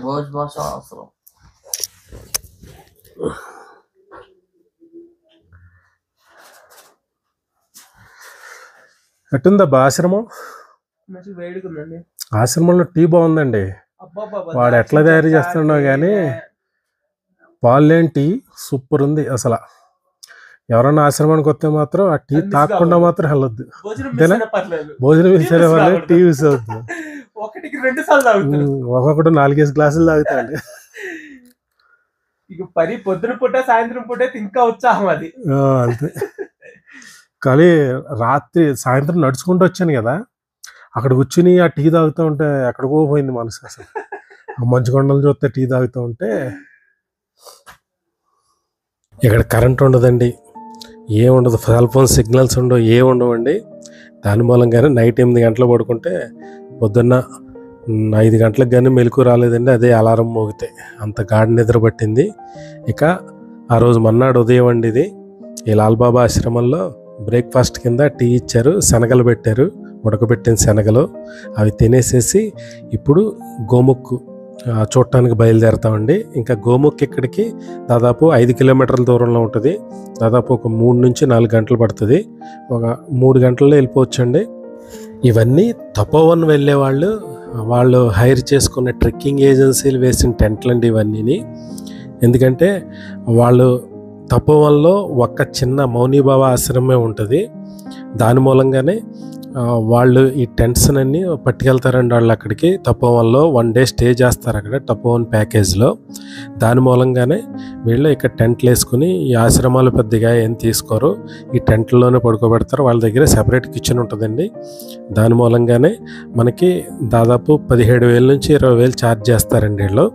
భోజ్బాసా ఆశ్రమం. ఎట్టుందబ్బా ఆశ్రమం? మంచి వేడుకుందండి. ఆశ్రమంలో టీ బాగుందండి. వాడు ఎట్లా తయారు చేస్తున్నాడో కానీ పాలేని టీ సూపర్ ఉంది అసలు. ఎవరన్నా ఆశ్రమానికి వస్తే మాత్రం ఆ టీ తాగకుండా మాత్రం వెళ్ళొద్దు. భోజనం ఇచ్చే వాళ్ళు టీ మిస్ అవుతుంది. ఒక్కొక్కడు 4 గ్లాసులు తాగుతాండి. ఇక పని పొద్దున పూట సాయంత్రం పూట ఇంకా ఉత్సాహం అది అంతే. కానీ రాత్రి సాయంత్రం నడుచుకుంటూ వచ్చాను కదా, అక్కడ కూర్చుని ఆ టీ తాగుతూ ఉంటే ఎక్కడికో పోయింది మనసు. అసలు ఆ మంచు కొండలు చూస్తే టీ తాగుతూ ఉంటే. ఇక్కడ కరెంట్ ఉండదండి, ఏముండదు, సెల్ ఫోన్ సిగ్నల్స్ ఉండవు, ఉండవండి. దాని మూలంగానే నైట్ 8 గంటలు పడుకుంటే పొద్దున్న 5 గంటలకు కానీ మెలకు రాలేదండి. అదే అలారం మోగితే అంత గాఢ నిద్ర పట్టింది. ఇక ఆ రోజు మన్నాడు ఉదయం అండి ఇది. ఈ లాల్బాబా ఆశ్రమంలో బ్రేక్ఫాస్ట్ కింద టీ ఇచ్చారు, శనగలు పెట్టారు, ఉడకబెట్టిన శనగలు. అవి తినేసేసి ఇప్పుడు గోముక్కు చూడటానికి బయలుదేరుతామండి. ఇంకా గోముక్ ఇక్కడికి దాదాపు 5 కిలోమీటర్ల దూరంలో ఉంటుంది. దాదాపు ఒక 3 నుంచి 4 గంటలు పడుతుంది. ఒక 3 గంటల్లో వెళ్ళిపోవచ్చండి. ఇవన్నీ తపోవన్ వెళ్ళే వాళ్ళు హైర్ చేసుకున్న ట్రెక్కింగ్ ఏజెన్సీలు వేసిన టెంట్లండి ఇవన్నీ. ఎందుకంటే వాళ్ళు తపోవన్లో ఒక్క చిన్న మౌనీబాబా ఆశ్రమమే ఉంటుంది. దాని మూలంగానే వాళ్ళు ఈ టెంట్స్ అన్నీ పట్టుకెళ్తారండి. వాళ్ళు అక్కడికి తపోవన్లో 1 డే స్టే చేస్తారు అక్కడ తపోవన్ ప్యాకేజ్లో. దాని మూలంగానే వీళ్ళు ఇక్కడ టెంట్లు వేసుకుని ఈ ఆశ్రమాలు పెద్దగా ఏం తీసుకోరు, ఈ టెంట్లోనే పడుకోబెడతారు. వాళ్ళ దగ్గర సెపరేట్ కిచెన్ ఉంటుందండి. దాని మూలంగానే మనకి దాదాపు 17,000 నుంచి 20,000 ఛార్జ్ చేస్తారండి వీళ్ళు.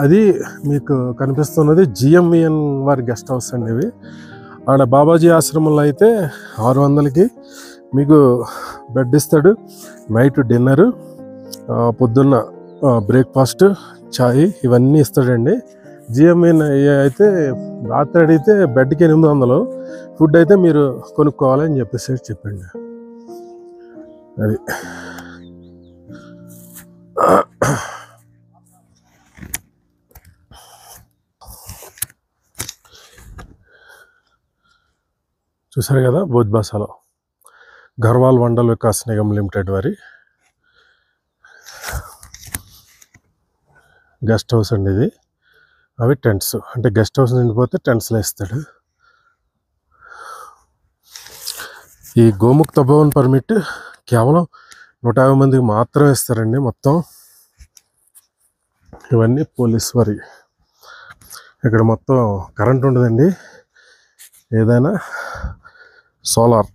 అది మీకు కనిపిస్తున్నది జిఎంవిఎన్ వారి గెస్ట్ హౌస్ అండి. ఇవి ఆడ బాబాజీ ఆశ్రమంలో అయితే 600కి మీకు బెడ్ ఇస్తాడు, నైట్ డిన్నరు, పొద్దున్న బ్రేక్ఫాస్ట్, చాయ్ ఇవన్నీ ఇస్తాడండి. జిఎంవిఎన్ అయితే రాత్రి అడిగితే బెడ్కి 800, ఫుడ్ అయితే మీరు కొనుక్కోవాలని చెప్పండి. అది చూసారు కదా, భోజ్బాసాలో గర్వాల్ మండల్ వికాస్ నిగమ్ లిమిటెడ్ వారి గెస్ట్ హౌస్ అండి ఇది. అవి టెంట్స్, అంటే గెస్ట్ హౌస్ నిండిపోతే టెంట్స్లో ఇస్తాడు. ఈ గోముక్ తపోవన్ పర్మిట్ కేవలం 150 మందికి మాత్రమే ఇస్తారండి మొత్తం. ఇవన్నీ పోలీస్ వారి. ఇక్కడ మొత్తం కరెంట్ ఉండదండి, ఏదైనా సోలార్,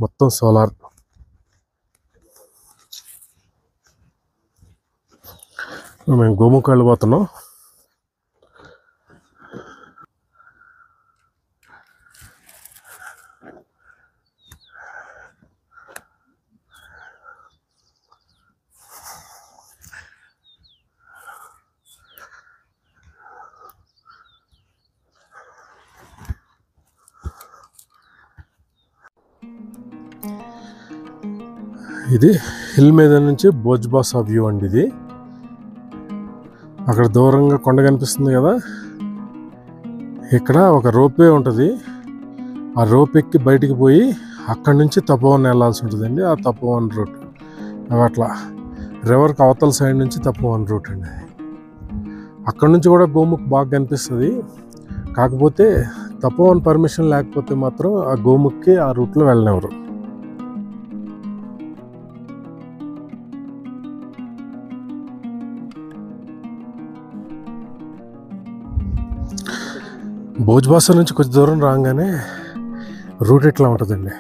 మొత్తం సోలార్. మేము గోముక్ వెళ్ళిపోతున్నాం. ఇది హిల్ మీద నుంచి భోజ్బాసా వ్యూ అండి. ఇది అక్కడ దూరంగా కొండ కనిపిస్తుంది కదా, ఇక్కడ ఒక రోప్వే ఉంటుంది. ఆ రోప్ ఎక్కి బయటికి పోయి అక్కడి నుంచి తపోవన్ వెళ్ళాల్సి ఉంటుందండి. ఆ తపోవన్ రూట్ అట్లా రివర్కి అవతల సైడ్ నుంచి తపోవన్ రూట్ అండి. అక్కడ నుంచి కూడా గోముక్ బాగా కనిపిస్తుంది. కాకపోతే తపోవన్ పర్మిషన్ లేకపోతే మాత్రం ఆ గోముక్కి ఆ రూట్లో వెళ్ళనివ్వరు. భోజ్బాసా నుంచి కొంచెం దూరం రాగానే రూట్ ఎట్లా ఉంటుందండి.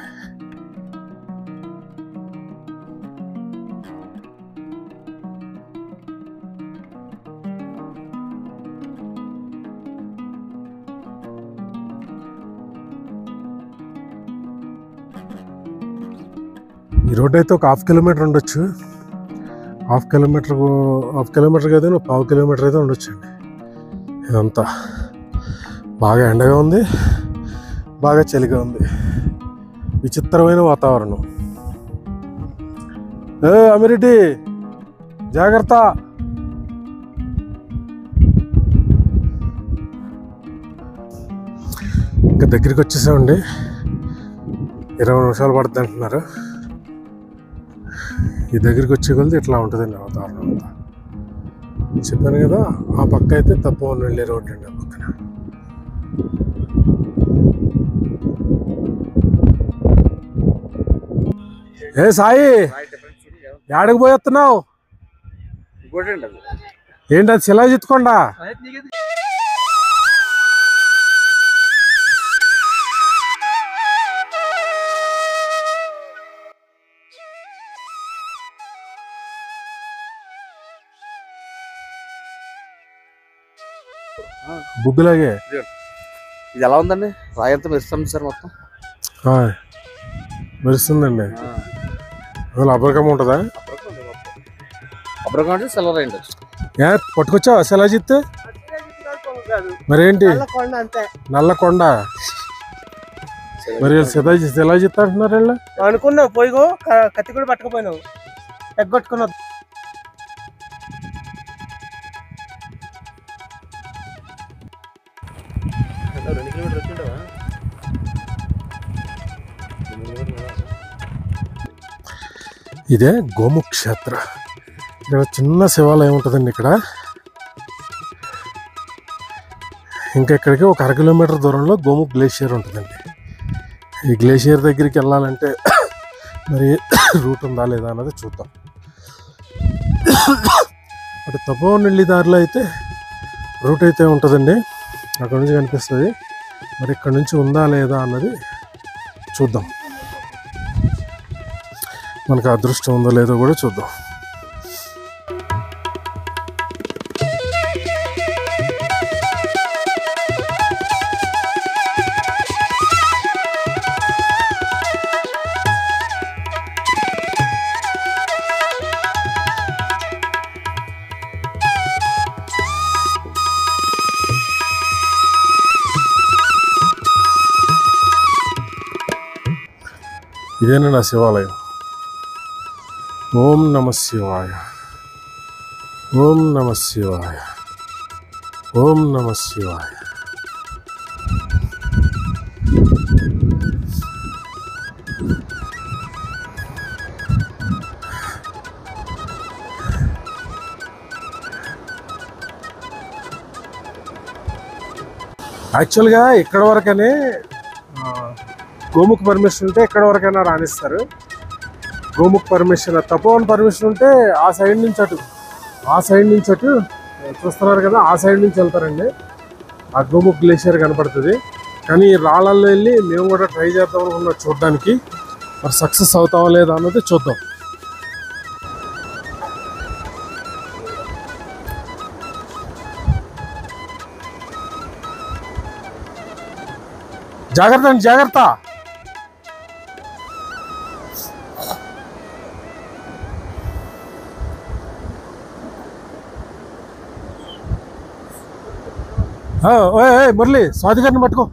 ఈ రోడ్ అయితే ఒక 1/2 కిలోమీటర్ ఉండొచ్చు. 1/2 కిలోమీటర్ అయితే 1/4 కిలోమీటర్ అయితే ఉండొచ్చు అండి. ఇదంతా బాగా ఎండగా ఉంది, బాగా చలిగా ఉంది, విచిత్రమైన వాతావరణం. అమిరెడ్డి జాగ్రత్త. ఇంకా దగ్గరికి వచ్చేసామండి. 20 నిమిషాలు పడుతుంది అంటున్నారు. ఈ దగ్గరికి వచ్చే కొలది ఇట్లా ఉంటుందండి వాతావరణం అంతా. చెప్పాను కదా, ఆ పక్క అయితే తపోవన్ వెళ్ళే రోడ్ అండి. ఆ పక్కన ఏ సాయి, ఎక్కడికి పోయేస్తున్నావు? ఏంటి అది శిలాజిత్ కొండ? బుబ్బిలాగే ఇది ఎలా ఉందండి? రాయి అంతా మెరుస్తుంది సార్ మొత్తం. మెరుస్తుందండి. అందులో అబ్రకం ఉంటుందా? అబ్రకం అంటే సిల్వర్ అయింది. పట్టుకొచ్చావా శిలాజిత్? మరేంటి నల్లకొండ? మరి శిలాజిత్ అంటున్నారు వీళ్ళు. అనుకున్నావు పోయిగో కత్తి కూడా పట్టుకుపోయినావు ఎగ్గొట్టుకున్నావు. ఇదే గోముఖ్ క్షేత్ర. ఇక్కడ చిన్న శివాలయం ఉంటుందండి. ఇక్కడ ఇంకా ఇక్కడికి ఒక 1/2 కిలోమీటర్ దూరంలో గోముఖ్ గ్లేషియర్ ఉంటుందండి. ఈ గ్లేషియర్ దగ్గరికి వెళ్ళాలంటే మరి రూట్ ఉందా లేదా అన్నది చూద్దాం. అటు తపోవన్ వెళ్ళి దారిలో అయితే రూట్ అయితే ఉంటుందండి, అక్కడ నుంచి కనిపిస్తుంది. మరి ఇక్కడ నుంచి ఉందా లేదా అన్నది చూద్దాం. మనకు అదృష్టం ఉందో లేదో కూడా చూద్దాం. ఇదేనా నా శివాలయం? ఓం నమ శివాయ, ఓం నమ శివాయ, ఓం నమ శివాయ. యాక్చువల్గా ఇక్కడ వరకనే గోముఖ్ పర్మిషన్ ఉంటే ఇక్కడ వరకైనా రాణిస్తారు. గోముఖ్ పర్మిషన్, తపోవన్ పర్మిషన్ ఉంటే ఆ సైడ్ నుంచి అటు చూస్తున్నారు కదా, ఆ సైడ్ నుంచి వెళ్తారండి. ఆ గోముఖ్ గ్లేషియర్ కనపడుతుంది. కానీ ఈ రాళ్ళల్లో వెళ్ళి మేము కూడా ట్రై చేద్దాం అనుకున్నాం చూడడానికి. మరి సక్సెస్ అవుతామా లేదా అన్నది చూద్దాం. జాగ్రత్త అండి, జాగ్రత్త. మురళి, స్వాతి గారిని పట్టుకో.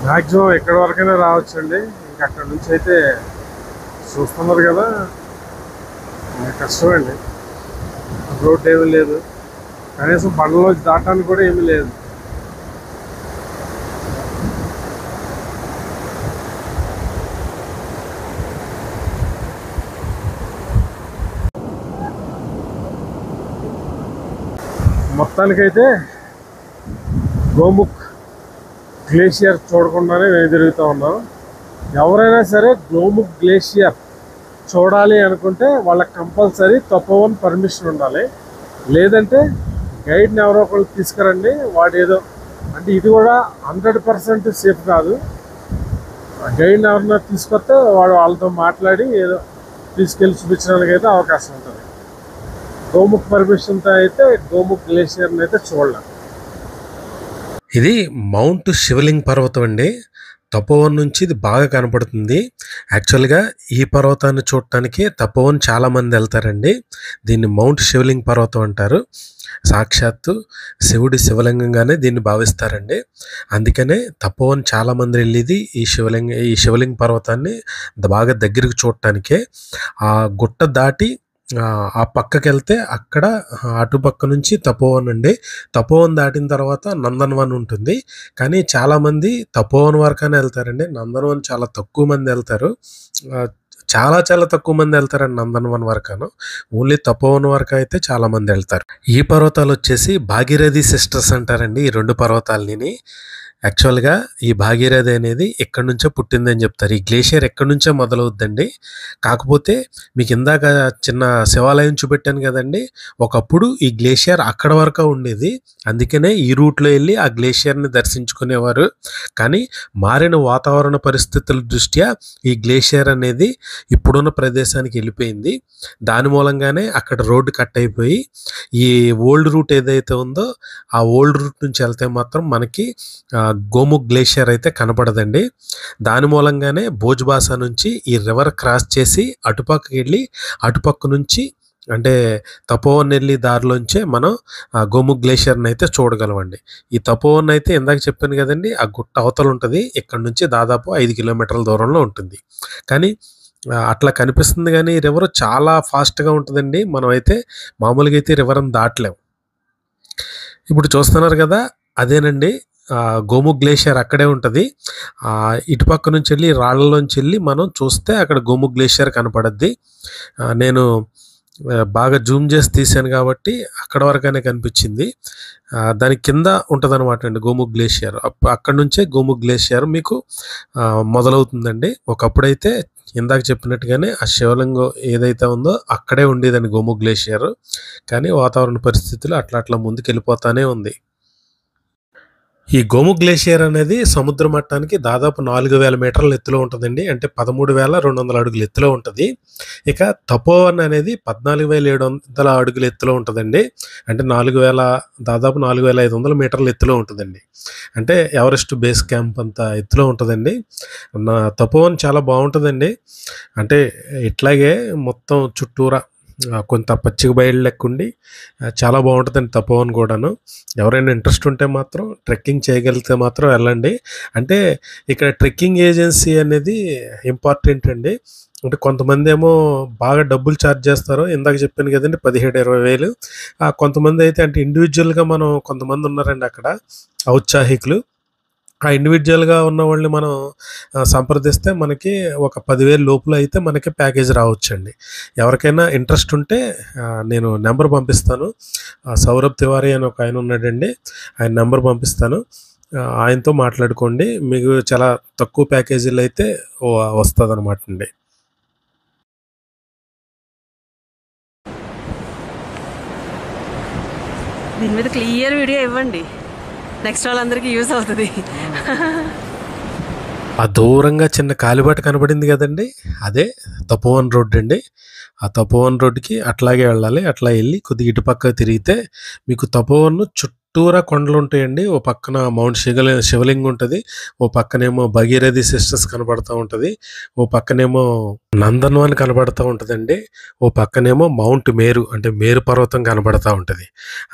మ్యాక్సిమం ఎక్కడి వరకైనా రావచ్చండి. ఇంకా అక్కడ నుంచి అయితే చూస్తున్నారు కదా, కష్టమండి. రోడ్ ఏమీ లేదు, కనీసం బండ్లలో దాటానికి కూడా ఏమీ లేదు. మొత్తానికైతే గోముఖ్ గ్లేషియర్ చూడకుండానే మేము తిరుగుతూ ఉన్నాం. ఎవరైనా సరే గోముఖ్ గ్లేషియర్ చూడాలి అనుకుంటే వాళ్ళకి కంపల్సరీ తపోవన్ పర్మిషన్ ఉండాలి. లేదంటే గైడ్ని ఎవరో ఒకళ్ళు తీసుకురండి. వాడు ఏదో అంటే ఇది కూడా 100% సేఫ్ కాదు. గైడ్ని ఎవరన్నా తీసుకొస్తే వాడు వాళ్ళతో మాట్లాడి ఏదో తీసుకెళ్ళి చూపించడానికి అయితే అవకాశం ఉంటుంది. గోముఖ్ పర్మిషన్తో అయితే గోముఖ్ గ్లేషియర్ని అయితే చూడలేం. ఇది మౌంట్ శివలింగ్ పర్వతం అండి. తపోవన్ నుంచి ఇది బాగా కనపడుతుంది. యాక్చువల్గా ఈ పర్వతాన్ని చూడటానికి తపోవన్ చాలామంది వెళ్తారండి. దీన్ని మౌంట్ శివలింగ్ పర్వతం అంటారు. సాక్షాత్తు శివుడి శివలింగంగానే దీన్ని భావిస్తారండి. అందుకనే తపోవన్ చాలామంది వెళ్ళేది ఈ శివలింగ పర్వతాన్ని బాగా దగ్గరికి చూడటానికే. ఆ గుట్ట దాటి ఆ పక్కకి వెళ్తే అక్కడ అటుపక్క నుంచి తపోవన్ అండి. తపోవన్ దాటిన తర్వాత నందన్వన్ ఉంటుంది. కానీ చాలామంది తపోవన్ వరకనే వెళ్తారండి. నందన్వన్ చాలా తక్కువ మంది వెళ్తారు. చాలా చాలా తక్కువ మంది వెళ్తారండి నందన్వన్ వరకను. ఓన్లీ తపోవన్ వరకు అయితే చాలా మంది వెళ్తారు. ఈ పర్వతాలు వచ్చేసి భాగీరథి సిస్టర్స్ అంటారండి. ఈ 2 పర్వతాలని యాక్చువల్‌గా ఈ భాగీరథి అనేది ఎక్కడి నుంచో పుట్టిందని చెప్తారు. ఈ గ్లేషియర్ ఎక్కడి నుంచో మొదలవుద్దండి. కాకపోతే మీకు ఇందాక చిన్న శివాలయం చూపెట్టాను కదండీ! ఒకప్పుడు ఈ గ్లేషియర్ అక్కడ వరకే ఉండేది. అందుకనే ఈ రూట్‌లో ఎళ్లి ఆ గ్లేషియర్‌ని దర్శించుకునేవారు. కానీ మారిన వాతావరణ పరిస్థితుల దృష్ట్యా ఈ గ్లేషియర్ అనేది ఇప్పుడున్న ప్రదేశానికి ఎళ్ళిపోయింది. దాని మూలంగానే అక్కడ రోడ్డు కట్ అయిపోయి ఈ ఓల్డ్ రూట్ ఏదైతే ఉందో ఆ ఓల్డ్ రూట్ నుంచి వెళ్తే మాత్రం మనకి గోముఖ్ గ్లేషియర్ అయితే కనపడదండి. దాని మూలంగానే భోజ్‌బాసా నుంచి ఈ రివర్ క్రాస్ చేసి అటుపక్కకి వెళ్ళి అటుపక్క నుంచి అంటే తపోవన్ వెళ్ళి దారిలోంచే మనం ఆ గోముఖ్ గ్లేషియర్‌ని అయితే చూడగలమండి. ఈ తపోవన్ అయితే ఇందాక చెప్పాను కదండీ! ఆ గుట్ట అవతల ఉంటది. ఇక్కడ నుంచి దాదాపు 5 కిలోమీటర్ల దూరంలో ఉంటుంది. కానీ అట్లా కనిపిస్తుంది గానీ రివర్ చాలా ఫాస్ట్‌గా ఉంటదండి. మనమైతే మామూలుగా అయితే రివర్‌ని దాటలేం. ఇప్పుడు చూస్తున్నారు కదా! అదేనండి గోముఖ్ గ్లేషియర్ అక్కడే ఉంటది. ఇటుపక్క నుంచి వెళ్ళి రాళ్ళలోంచి వెళ్ళి మనం చూస్తే అక్కడ గోముఖ్ గ్లేషియర్ కనపడద్ది. నేను బాగా జూమ్ చేసి తీశాను కాబట్టి అక్కడ వరకనే కనిపించింది. దాని కింద ఉంటదనమాట అండి గోముఖ్ గ్లేషియర్. అక్కడి నుంచే గోముఖ్ గ్లేషియర్ మీకు మొదలవుతుందండి. ఒకప్పుడైతే ఇందాక చెప్పినట్టుగానే ఆ శివలింగం ఏదైతే ఉందో అక్కడే ఉండేదండి గోముఖ్ గ్లేషియర్. కానీ వాతావరణ పరిస్థితులు అట్లా ముందుకెళ్ళిపోతానే ఉంది. ఈ గోముఖ్ గ్లేషియర్ అనేది సముద్ర మట్టానికి దాదాపు 4000 మీటర్ల ఎత్తులో ఉంటదండి. అంటే 13,200 అడుగుల ఎత్తులో ఉంటది. ఇక తపోవన్ అనేది 14,700 అడుగుల ఎత్తులో ఉంటదండి. అంటే దాదాపు 4,500 మీటర్ల ఎత్తులో ఉంటదండి. అంటే ఎవరెస్ట్ బేస్ క్యాంప్ అంత ఎత్తులో ఉంటదండి. తపోవన్ చాలా బావుంటదండి. అంటే ఇట్లాగే మొత్తం చుట్టూరా కొంత పచ్చిక బయలు లెక్కుండి చాలా బావుంటదండి తపోవన్ కూడాను. ఎవరైనా ఇంట్రెస్ట్ ఉంటే మాత్రం ట్రెక్కింగ్ చేయగలిగితే మాత్రం వెళ్ళండి. అంటే ఇక్కడ ట్రెక్కింగ్ ఏజెన్సీ అనేది ఇంపార్టెంట్ అండి. అంటే కొంతమందేమో బాగా డబ్బులు ఛార్జ్ చేస్తారు. ఇందాక చెప్పాను కదండీ 17,000-20,000. కొంతమంది అయితే అంటే ఇండివిడ్యువల్‌గా మనం కొంతమంది ఉన్నారండి అక్కడ ఔత్సాహికులు. ఆ ఇండివిడ్యువల్‌గా ఉన్నవాళ్ళని మనం సంప్రదిస్తే మనకి ఒక 10,000 లోపల అయితే మనకి ప్యాకేజ్ రావచ్చండి. ఎవరికైనా ఇంట్రెస్ట్ ఉంటే నేను నెంబర్ పంపిస్తాను. సౌరభ్ తివారీ అని ఒక ఆయన ఉన్నాడండి. ఆయన నెంబర్ పంపిస్తాను. ఆయనతో మాట్లాడుకోండి. మీకు చాలా తక్కువ ప్యాకేజీలో అయితే వస్తదనమాట అండి. దీని మీద క్లియర్ వీడియో ఇవ్వండి. నెక్స్ట్ వాళ్ళందరికీ యూస్ అవుతుంది. ఆ దూరంగా చిన్న కాలిబాట కనబడింది కదండి! అదే తపోవన్ రోడ్ అండి. ఆ తపోవన్ రోడ్డుకి అట్లాగే వెళ్ళాలి. అట్లా వెళ్ళి కొద్దిగా ఇటుపక్కకు తిరిగితే మీకు తపోవన్ చుట్టూరా కొండలుంటాయండి. ఓ పక్కన మౌంట్ శివలింగం ఉంటది. ఓ పక్కనేమో భగీరథి సిస్టర్స్ కనబడతా ఉంటది. ఓ పక్కనేమో నందన్వన్ కనబడతా ఉంటదండి. ఓ పక్కనేమో మౌంట్ మేరు అంటే మేరు పర్వతం కనబడతా ఉంటది.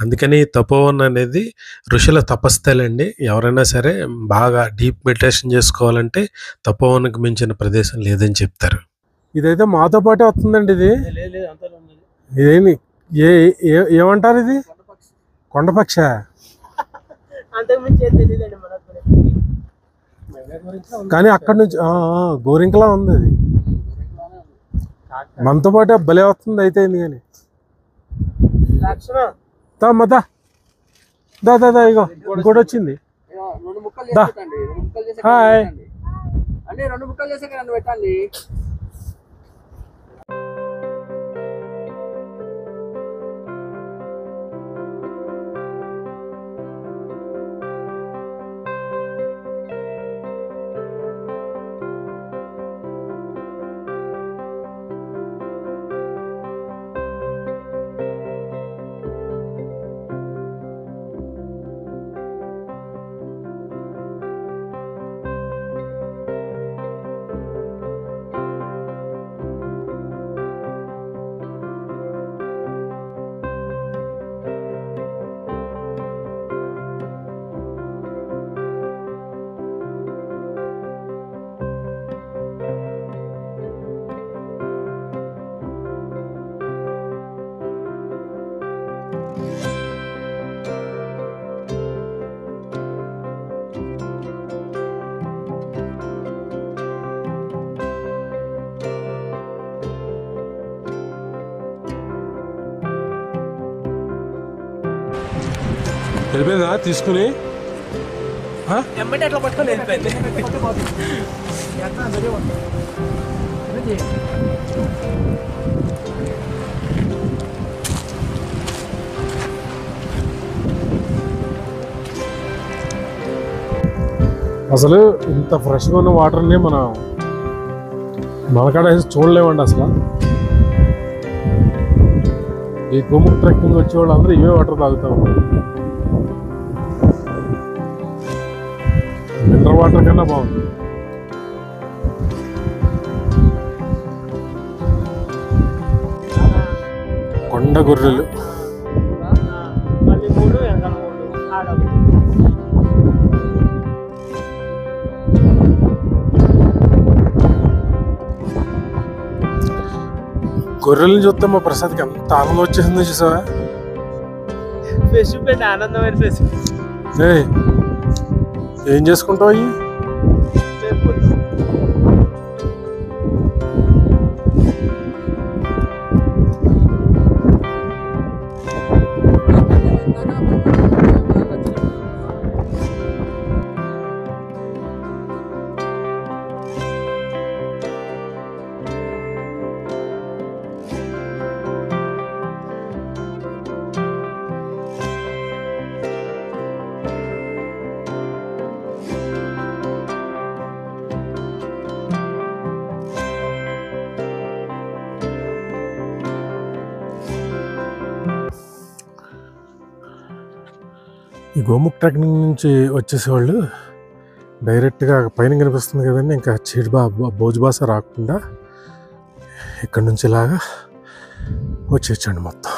అందుకని తపోవన్ అనేది ఋషుల తపస్థలండి. ఎవరైనా సరే బాగా డీప్ మెడిటేషన్ చేసుకోవాలంటే తపోవన్‌కి మించిన ప్రదేశం లేదని చెప్తారు. ఇదైతే మాతో పాటే వస్తుందండి ఇది. ఇదేమి ఏమంటారు ఇది? కొండపక్ష. కానీ అక్కడ నుంచి గోరింకలా ఉంది అది. మనతో పాటే భలే వస్తుంది అయితే కానీ దా ఇగో ఇంకోటి వచ్చింది. హాయ్ అంటే 2 ముక్కలు చేసాక నన్ను పెట్టండి. వెళ్ళిపోయిందా తీసుకుని? ఎమ్మటి అట్లా పట్టుకొని వెళ్ళిపోయింది. అసలు ఇంత ఫ్రెష్గా ఉన్న వాటర్ని మనం మనకాడ చూడలేమండి అసలు. ఈ గోముఖ్ ట్రెక్కింగ్ వచ్చే వాళ్ళు అందరూ ఇవే వాటర్ తాగుతూ ఉన్నారు. మినరల్ వాటర్ కన్నా బాగుంది. కొండ గొర్రెలు మళ్ళీ 3 వెనకాల 3 ఆడొకటి. గొర్రెలను చూస్తే మా ప్రసాద్కి ఎంత ఆనందం వచ్చేసిందో చూసావా. ఫేస్ పెట్టి ఆనందమైన ఫేస్ ఏయ్, ఏం చేసుకుంటావు అయ్యి? ఈ గోముఖ్ ట్రెక్కింగ్ నుంచి వచ్చేసేవాళ్ళు డైరెక్ట్గా పైన కనిపిస్తుంది కదండి, ఇంకా భోజ్బాస రాకుండా ఇక్కడ నుంచి ఇలాగా వచ్చేచ్చండి మొత్తం.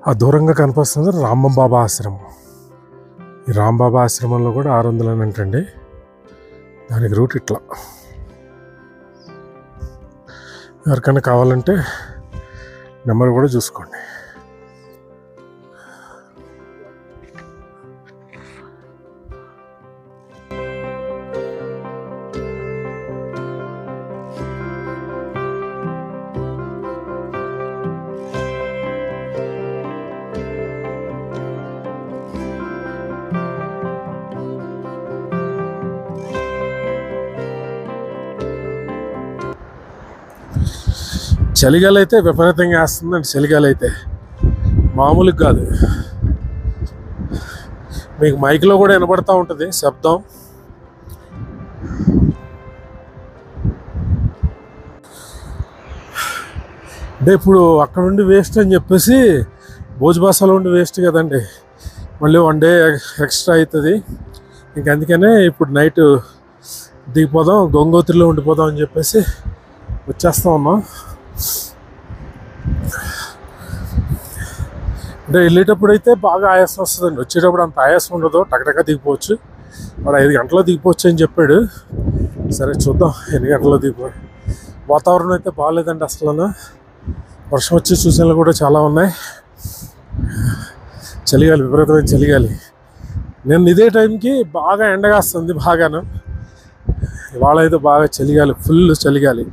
ఆ దూరంగా కనిపిస్తుంది రాంబాబా ఆశ్రమం. ఈ రాంబాబా ఆశ్రమంలో కూడా 600 అంటండి. దానికి రూట్ ఇట్లా. ఎవరికైనా కావాలంటే నెంబర్ కూడా చూసుకోండి. చలిగాలి అయితే విపరీతంగా వేస్తుందండి. చలిగాలి అయితే మామూలుగా కాదు. మీకు మైక్లో కూడా వినపడతా ఉంటుంది శబ్దం. అంటే ఇప్పుడు అక్కడ ఉండి వేస్ట్ అని చెప్పేసి భోజ్బాసాలో ఉండి వేస్ట్ కదండి, మళ్ళీ 1 డే ఎక్స్ట్రా అవుతుంది. ఇంక అందుకనే ఇప్పుడు నైట్ దిగిపోదాం, గంగోత్రిలో ఉండిపోదాం అని చెప్పేసి వచ్చేస్తా ఉన్నాం. అంటే వెళ్ళేటప్పుడు అయితే బాగా ఆయాసం వస్తుందండి, వచ్చేటప్పుడు అంత ఆయాసం ఉండదు, టకటక దిగిపోవచ్చు. వాడు 5 గంటల్లో దిగిపోవచ్చు అని చెప్పాడు. సరే చూద్దాం ఎన్ని గంటల్లో దిగిపో. వాతావరణం అయితే బాగాలేదండి అసలు. వర్షం వచ్చే సూచనలు కూడా చాలా ఉన్నాయి. చలిగాలి, విపరీతమైన చలిగాలి. నేను ఇదే టైంకి బాగా ఎండగాస్తుంది బాగాను. ఇవాళ అయితే బాగా చలిగాలి, ఫుల్ చలిగాలి.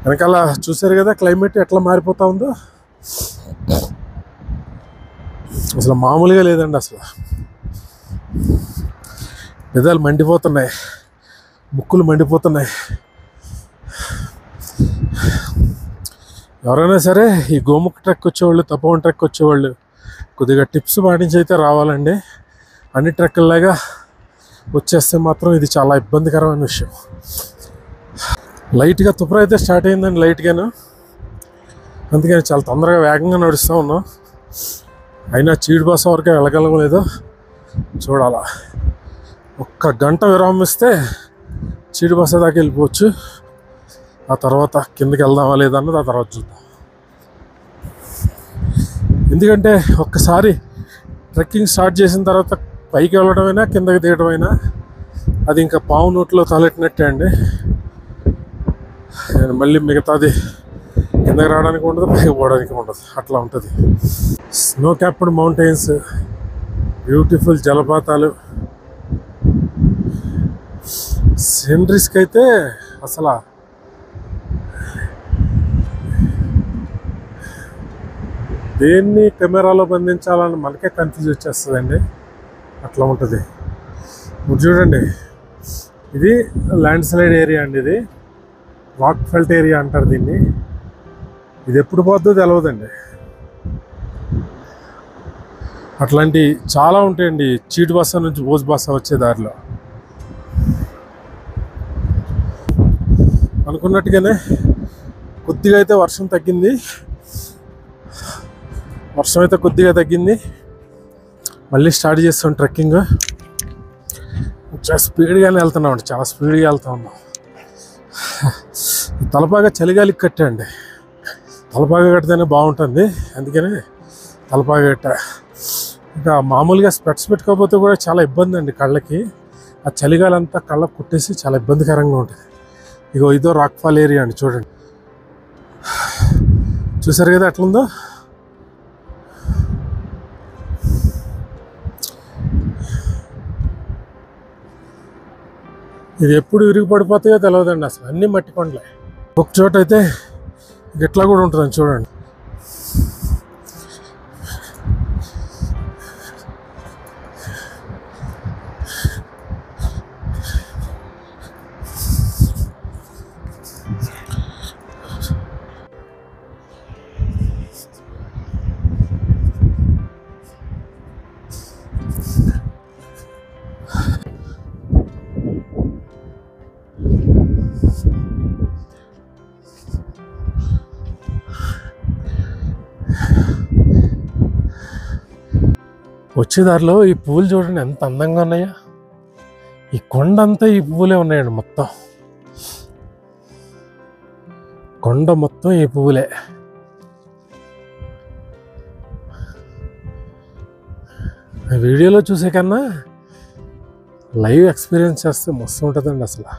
వెనకాల చూసారు కదా క్లైమేట్ ఎట్లా మారిపోతా ఉందో. అసలు మామూలుగా లేదండి అసలు. పెదాలు మండిపోతున్నాయి, ముక్కులు మండిపోతున్నాయి. ఎవరైనా సరే ఈ గోముఖ్ ట్రెక్ వచ్చేవాళ్ళు, తపోవన్ ట్రెక్ వచ్చేవాళ్ళు కొద్దిగా టిప్స్ పాటించి అయితే రావాలండి. అన్ని ట్రెక్కుల్లాగా వచ్చేస్తే మాత్రం ఇది చాలా ఇబ్బందికరమైన విషయం. లైట్గా తుప్పర అయితే స్టార్ట్ అయిందండి, లైట్గాను. అందుకని చాలా తొందరగా వేగంగా నడుస్తూ ఉన్నాం. అయినా చీడిబాస వరకే వెళ్ళగలం లేదో చూడాలా. 1 గంట విరామిస్తే చీడిబాస దాకా వెళ్ళిపోవచ్చు. ఆ తర్వాత కిందకి వెళ్దామా లేదన్నది ఆ తర్వాత చూద్దాం. ఎందుకంటే ఒక్కసారి ట్రెక్కింగ్ స్టార్ట్ చేసిన తర్వాత పైకి వెళ్ళడమైనా కిందకి దిగడమైనా అది ఇంకా పావు నోట్లో తలెట్టినట్టే అండి. మళ్ళీ మిగతాది కిందకి రావడానికి ఉండదు, పైకి పోవడానికి ఉండదు, అట్లా ఉంటుంది. స్నో క్యాప్డ్ మౌంటైన్స్, బ్యూటిఫుల్ జలపాతాలు, సీనరీస్కి అయితే అసలు దేన్ని కెమెరాలో బంధించాలని మనకే కన్ఫ్యూజ్ వచ్చేస్తుందండి. అట్లా ఉంటుంది. ఇప్పుడు చూడండి, ఇది ల్యాండ్ స్లైడ్ ఏరియా అండి. ఇది రాక్ ఫెల్ట్ ఏరియా అంటారు దీన్ని. ఇది ఎప్పుడు పోద్దో తెలియదండి. అట్లాంటి చాలా ఉంటాయండి చీటు బస్స నుంచి భోజ్ బస్స వచ్చే దారిలో. అనుకున్నట్టుగానే కొద్దిగా అయితే వర్షం తగ్గింది. వర్షం అయితే కొద్దిగా తగ్గింది. మళ్ళీ స్టార్ట్ చేస్తాం ట్రెక్కింగ్. చాలా స్పీడ్గానే వెళ్తున్నామండి, చాలా స్పీడ్గా వెళ్తా ఉన్నాం. తలపాగా చలిగాలికి కట్టండి. తలపాగా కడితేనే బాగుంటుంది, అందుకనే తలపాగా కట్ట. ఇంకా మామూలుగా స్పెట్స్ పెట్టుకోకపోతే కూడా చాలా ఇబ్బంది అండి కళ్ళకి. ఆ చలిగాలి అంతా కళ్ళకు కుట్టేసి చాలా ఇబ్బందికరంగా ఉంటుంది. ఇగో ఇదో రాక్ ఫాల్ ఏరియా అండి, చూడండి. చూసారు కదా ఎట్లుందో. ఇది ఎప్పుడు విరిగి పడిపోతాయో తెలియదండి అసలు. అన్నీ మట్టి కొండలే. ఒక చోట అయితే ఇట్లా కూడా ఉంటుందండి, చూడండి. వచ్చేదారిలో ఈ పువ్వులు చూడండి ఎంత అందంగా ఉన్నాయా. ఈ కొండ అంతా ఈ పువ్వులే ఉన్నాయండి. మొత్తం కొండ మొత్తం ఈ పువ్వులే. వీడియోలో చూసే కన్నా లైవ్ ఎక్స్పీరియన్స్ చేస్తే మస్తు ఉంటుందండి అసలు.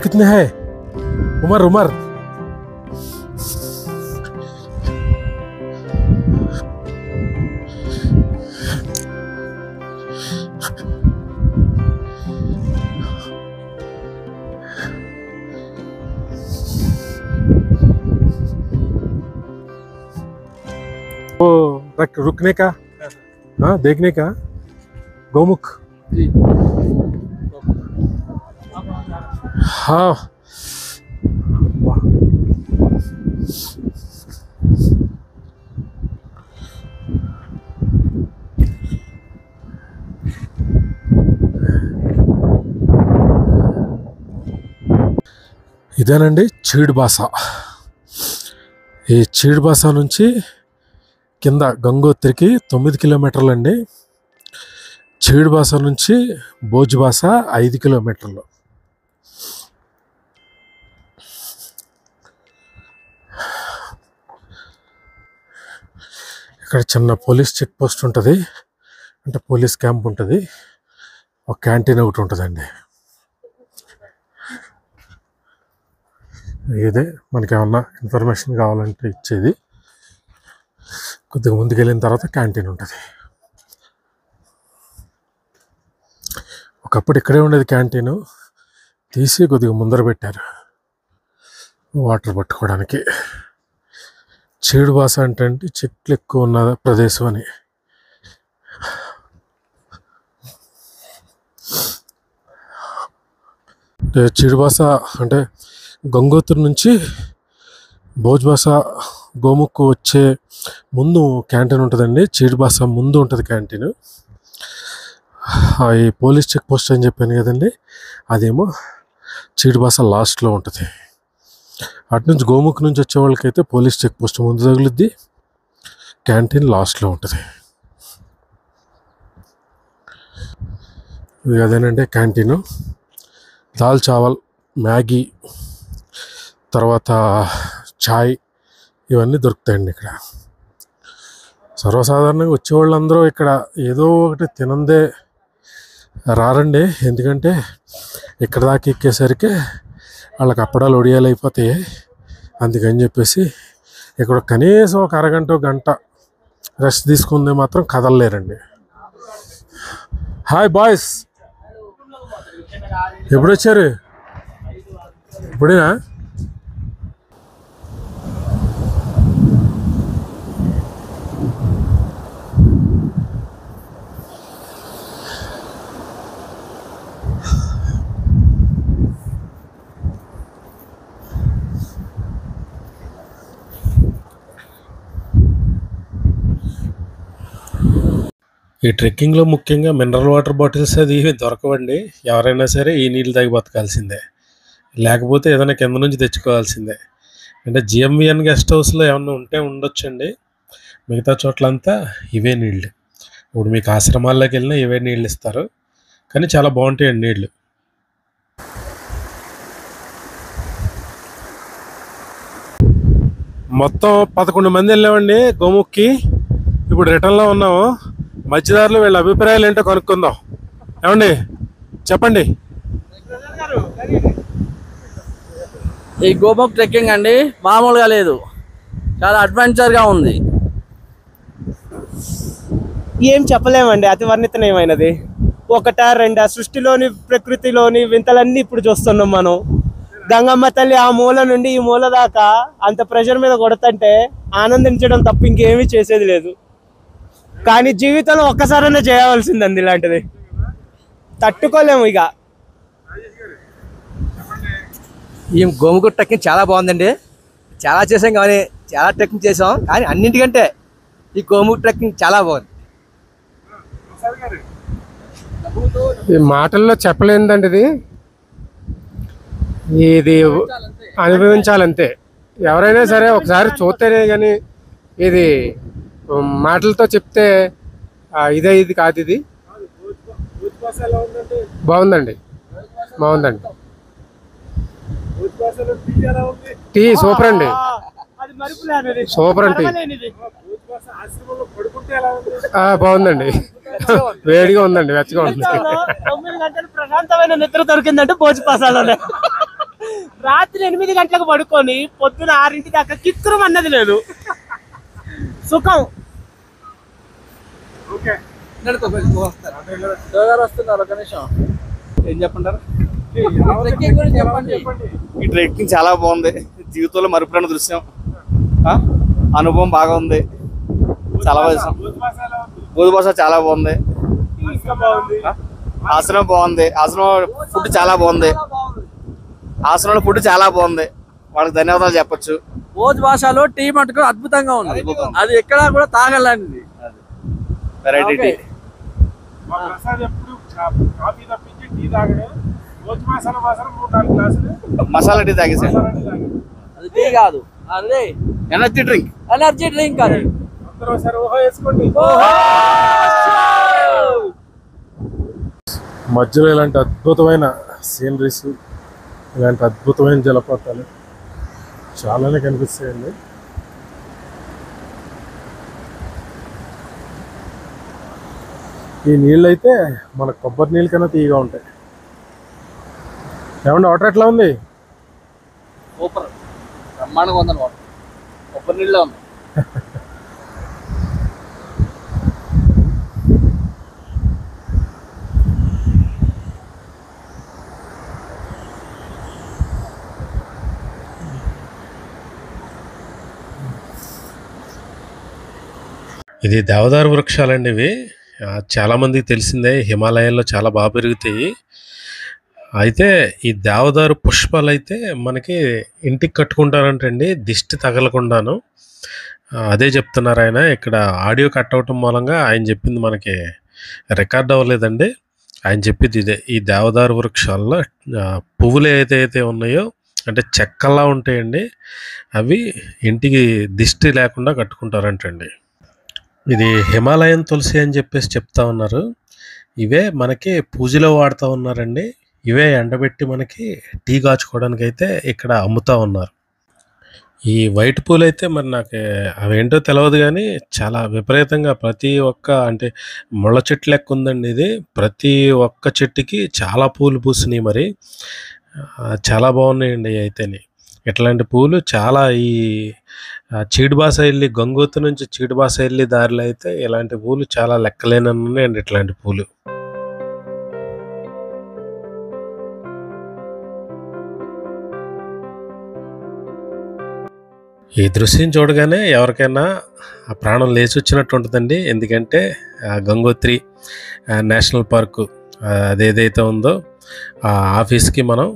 कितने हैं उमर उमर वो रुकने का, हाँ देखने का गौमुख। हाँ ఇదేనండి చీడ్బాస. ఈ చీడ్బాస నుంచి కింద గంగోత్రికి 9 కిలోమీటర్లు అండి. చీడ్బాస నుంచి భోజ్బాస 5 కిలోమీటర్లు. ఇక్కడ చిన్న పోలీస్ చెక్ పోస్ట్ ఉంటుంది, అంటే పోలీస్ క్యాంప్ ఉంటుంది. ఒక క్యాంటీన్ ఒకటి ఉంటుందండి. ఇదే మనకి ఏమన్నా ఇన్ఫర్మేషన్ కావాలంటే ఇచ్చేది. కొద్దిగా ముందుకు వెళ్ళిన తర్వాత క్యాంటీన్ ఉంటుంది. ఒకప్పుడు ఇక్కడే ఉండేది క్యాంటీను, తీసి కొద్దిగా ముందర పెట్టారు వాటర్ పట్టుకోవడానికి. చీడ్బాస అంటే చెట్లు ఎక్కువ ఉన్న ప్రదేశం అని. చీడిబాస అంటే గంగోత్రి నుంచి భోజ్బాస గోముక్కు వచ్చే ముందు క్యాంటీన్ ఉంటుందండి. చీడిబాస ముందు ఉంటుంది క్యాంటీన్. ఈ పోలీస్ చెక్ పోస్ట్ అని చెప్పాను కదండి, అదేమో చీడిబాస లాస్ట్లో ఉంటుంది. అటు నుంచి గోముఖ్ నుంచి వచ్చే వాళ్ళకైతే పోలీస్ చెక్ పోస్ట్ ముందు తగులుద్ది, క్యాంటీన్ లాస్ట్లో ఉంటుంది. ఇది అదేనంటే క్యాంటీను. దాల్ చావల్, మ్యాగీ, తర్వాత చాయ్ ఇవన్నీ దొరుకుతాయండి ఇక్కడ. సర్వసాధారణంగా వచ్చేవాళ్ళందరూ ఇక్కడ ఏదో ఒకటి తినందే రారండి. ఎందుకంటే ఇక్కడ దాకా ఎక్కేసరికి వాళ్ళకి అప్పడాలు ఒడియాలు అయిపోతాయి. అందుకని చెప్పేసి ఇక్కడ కనీసం ఒక అరగంట గంట రెస్ట్ తీసుకుందే మాత్రం కదలలేరండి. హాయ్ బాయ్స్, ఎప్పుడు వచ్చారు? ఇప్పుడేనా? ఈ ట్రెక్కింగ్లో ముఖ్యంగా మినరల్ వాటర్ బాటిల్స్ అది దొరకవండి. ఎవరైనా సరే ఈ నీళ్ళు తాగి బతకాల్సిందే, లేకపోతే ఏదైనా కింద నుంచి తెచ్చుకోవాల్సిందే. అంటే జిఎంవిఎన్ గెస్ట్ హౌస్లో ఏమన్నా ఉంటే ఉండొచ్చండి, మిగతా చోట్లంతా ఇవే నీళ్ళు. ఇప్పుడు మీకు ఆశ్రమాల్లోకి వెళ్ళినా ఇవే నీళ్ళు ఇస్తారు, కానీ చాలా బాగుంటాయండి నీళ్ళు. మొత్తం 11 మంది వెళ్ళామండి గోముఖ్కి. ఇప్పుడు రిటర్న్లో ఉన్నాము. మధ్యదారులు వీళ్ళ అభిప్రాయాలు ఏంటో కనుక్కుందాం. ఏమండి చెప్పండి. ఈ గోముఖ్ ట్రెక్కింగ్ అండి మామూలుగా లేదు, చాలా అడ్వెంచర్గా ఉంది. ఏం చెప్పలేమండి, అతి వర్ణితనీయమైనది. ఒకటా రెండా, సృష్టిలోని ప్రకృతిలోని వింతలన్నీ ఇప్పుడు చూస్తున్నాం మనం. గంగమ్మ తల్లి ఆ మూల నుండి ఈ మూల దాకా అంత ప్రెషర్ మీద కొడుతుంటే ఆనందించడం తప్ప ఇంకేమీ చేసేది లేదు. కానీ జీవితంలో ఒక్కసారైనా చేయవలసిందండి ఇలాంటిది, తట్టుకోలేము ఇక. ఈ గోముఖ్ ట్రెక్కింగ్ చాలా బాగుందండి. చాలా చేసాం కానీ చాలా ట్రెక్కింగ్ చేసాం, కానీ అన్నింటికంటే ఈ గోముఖ్ ట్రెక్కింగ్ చాలా బాగుంది. ఈ మాటల్లో చెప్పలేదండి, ఇది అనుభవించాలంతే. ఎవరైనా సరే ఒకసారి చూస్తేనే కానీ ఇది మాటలతో చెప్తే ఇది కాదు. ఇది బాగుందండి, బాగుందండి. టీ సూపర్ అండి, సూపర్ అండి. బాగుందండి, వేడిగా ఉందండి, వెచ్చగా ఉంది. 9 గంటలు ప్రశాంతమైన నిద్ర దొరికిందంటే భోజ్పాసాలోనే. రాత్రి 8 గంటలకు పడుకొని పొద్దున 6 దాకా కిక్కురం అన్నది లేదు, సుఖం. వస్తున్నారు ఒక నిమిషం, ఏం చెప్పంటారు? ట్రెక్కింగ్ గురించి చెప్పండి. ఈ ట్రెక్కింగ్ చాలా బాగుంది, జీవితంలో మరుపురాని దృశ్యం. అనుభవం బాగా ఉంది, చాలా భోజ్బాస చాలా బాగుంది. ఆశ్రమం బాగుంది, ఆశ్రమం ఫుడ్ చాలా బాగుంది, ఆశ్రమంలో ఫుడ్ చాలా బాగుంది. వాళ్ళకి ధన్యవాదాలు చెప్పచ్చు. భోజ్బాసలో టీ మటుకు అద్భుతంగా ఉంది, అది ఎక్కడా కూడా తాగలండి. Variety tea. మసాలా టీ తాగేసాను. అది టీ కాదు, అదే ఎనర్జీ డ్రింక్. Energy drink. అది మధ్యలో ఇలాంటి అద్భుతమైన సీనరీస్, ఇలాంటి అద్భుతమైన జలపాతాలు చాలానే కనిపిస్తాయండి. ఈ నీళ్ళు అయితే మన కొబ్బరి నీళ్ళ కన్నా తీయగా ఉంటాయి. ఏమంటే వాటర్ ఎట్లా ఉంది? సూపర్, బ్రహ్మాండంగా ఉందని వాటర్, కొబ్బరి నీళ్ళలో ఉంది. ఇది దేవదారు వృక్షాలండి ఇవి. చాలామందికి తెలిసిందే, హిమాలయాల్లో చాలా బాగా పెరుగుతాయి. అయితే ఈ దేవదారు పుష్పాలు అయితే మనకి ఇంటికి కట్టుకుంటారంటండి, దిష్టి తగలకుండాను. అదే చెప్తున్నారు ఆయన. ఇక్కడ ఆడియో కట్ అవటం మూలంగా ఆయన చెప్పింది మనకి రికార్డ్ అవ్వలేదండి. ఆయన చెప్పింది ఇదే, ఈ దేవదారు వృక్షాల్లో పువ్వులు ఏదైతే ఉన్నాయో అంటే చెక్కల్లా ఉంటాయండి, అవి ఇంటికి దిష్టి లేకుండా కట్టుకుంటారంటండి. ఇది హిమాలయన్ తులసి అని చెప్పేసి చెప్తా ఉన్నారు. ఇవే మనకి పూజలో వాడుతూ ఉన్నారండి. ఇవే ఎండబెట్టి మనకి టీ కాచుకోవడానికి అయితే ఇక్కడ అమ్ముతూ ఉన్నారు. ఈ వైట్ పూలు అయితే మరి నాకు అవేంటో తెలియదు, కానీ చాలా విపరీతంగా ప్రతి ఒక్క అంటే ముళ్ళ చెట్టు లెక్క ఉందండి ఇది. ప్రతి ఒక్క చెట్టుకి చాలా పూలు పూసినాయి. మరి చాలా బాగున్నాయండి అయితేనే. ఇట్లాంటి పూలు చాలా ఈ చీడుబాస వెళ్ళి గంగోత్రి నుంచి చీడుబాస వెళ్ళి దారిలో అయితే ఇలాంటి పూలు చాలా లెక్కలేనన్ని ఉన్నాయండి ఇట్లాంటి పూలు. ఈ దృశ్యం చూడగానే ఎవరికైనా ఆ ప్రాణం లేచి వచ్చినట్టు ఉంటుందండి. ఎందుకంటే గంగోత్రి నేషనల్ పార్కు అదేదైతే ఉందో ఆ ఆఫీస్కి మనం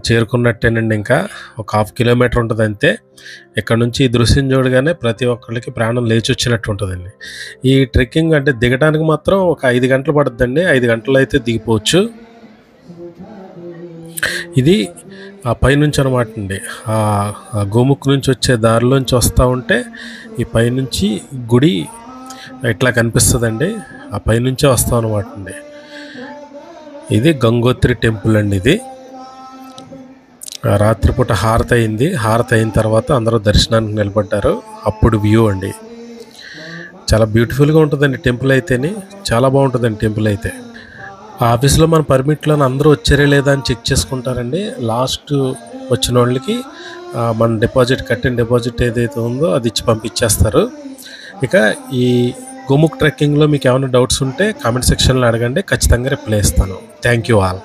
చేరుకున్నట్టేనండి. ఇంకా ఒక 1/2 కిలోమీటర్ ఉంటుంది అంతే. ఇక్కడ నుంచి ఈ దృశ్యం చూడగానే ప్రతి ఒక్కరికి ప్రాణం లేచి వచ్చినట్టు ఉంటుందండి. ఈ ట్రెక్కింగ్ అంటే దిగడానికి మాత్రం ఒక 5 గంటలు పడుతుందండి. 5 గంటలు అయితే దిగిపోవచ్చు. ఇది ఆ పైనుంచి అనమాట అండి. ఆ గోముఖ్ నుంచి వచ్చే దారిలోంచి వస్తూ ఉంటే ఈ పైనుంచి గుడి ఇట్లా కనిపిస్తుందండి. ఆ పైనుంచే వస్తాం అనమాట అండి. ఇది గంగోత్రి టెంపుల్ అండి. ఇది రాత్రిపూట హారతి అయింది. హారతి అయిన తర్వాత అందరూ దర్శనానికి నిలబడ్డారు. అప్పుడు వ్యూ అండి. చాలా బ్యూటిఫుల్గా ఉంటుందండి టెంపుల్ అయితేనే. చాలా బాగుంటుందండి టెంపుల్ అయితే. ఆ ఆఫీస్లో మన పర్మిట్లో అందరూ వచ్చారే లేదా అని చెక్ చేసుకుంటారండి. లాస్ట్ వచ్చిన వాళ్ళకి మన డిపాజిట్ కట్టిన డిపాజిట్ ఏదైతే ఉందో అది ఇచ్చి పంపించేస్తారు. ఇక ఈ గోముఖ్ ట్రెక్కింగ్లో మీకు ఏమైనా డౌట్స్ ఉంటే కామెంట్ సెక్షన్లో అడగండి, ఖచ్చితంగా రిప్లై ఇస్తాను. Thank you all.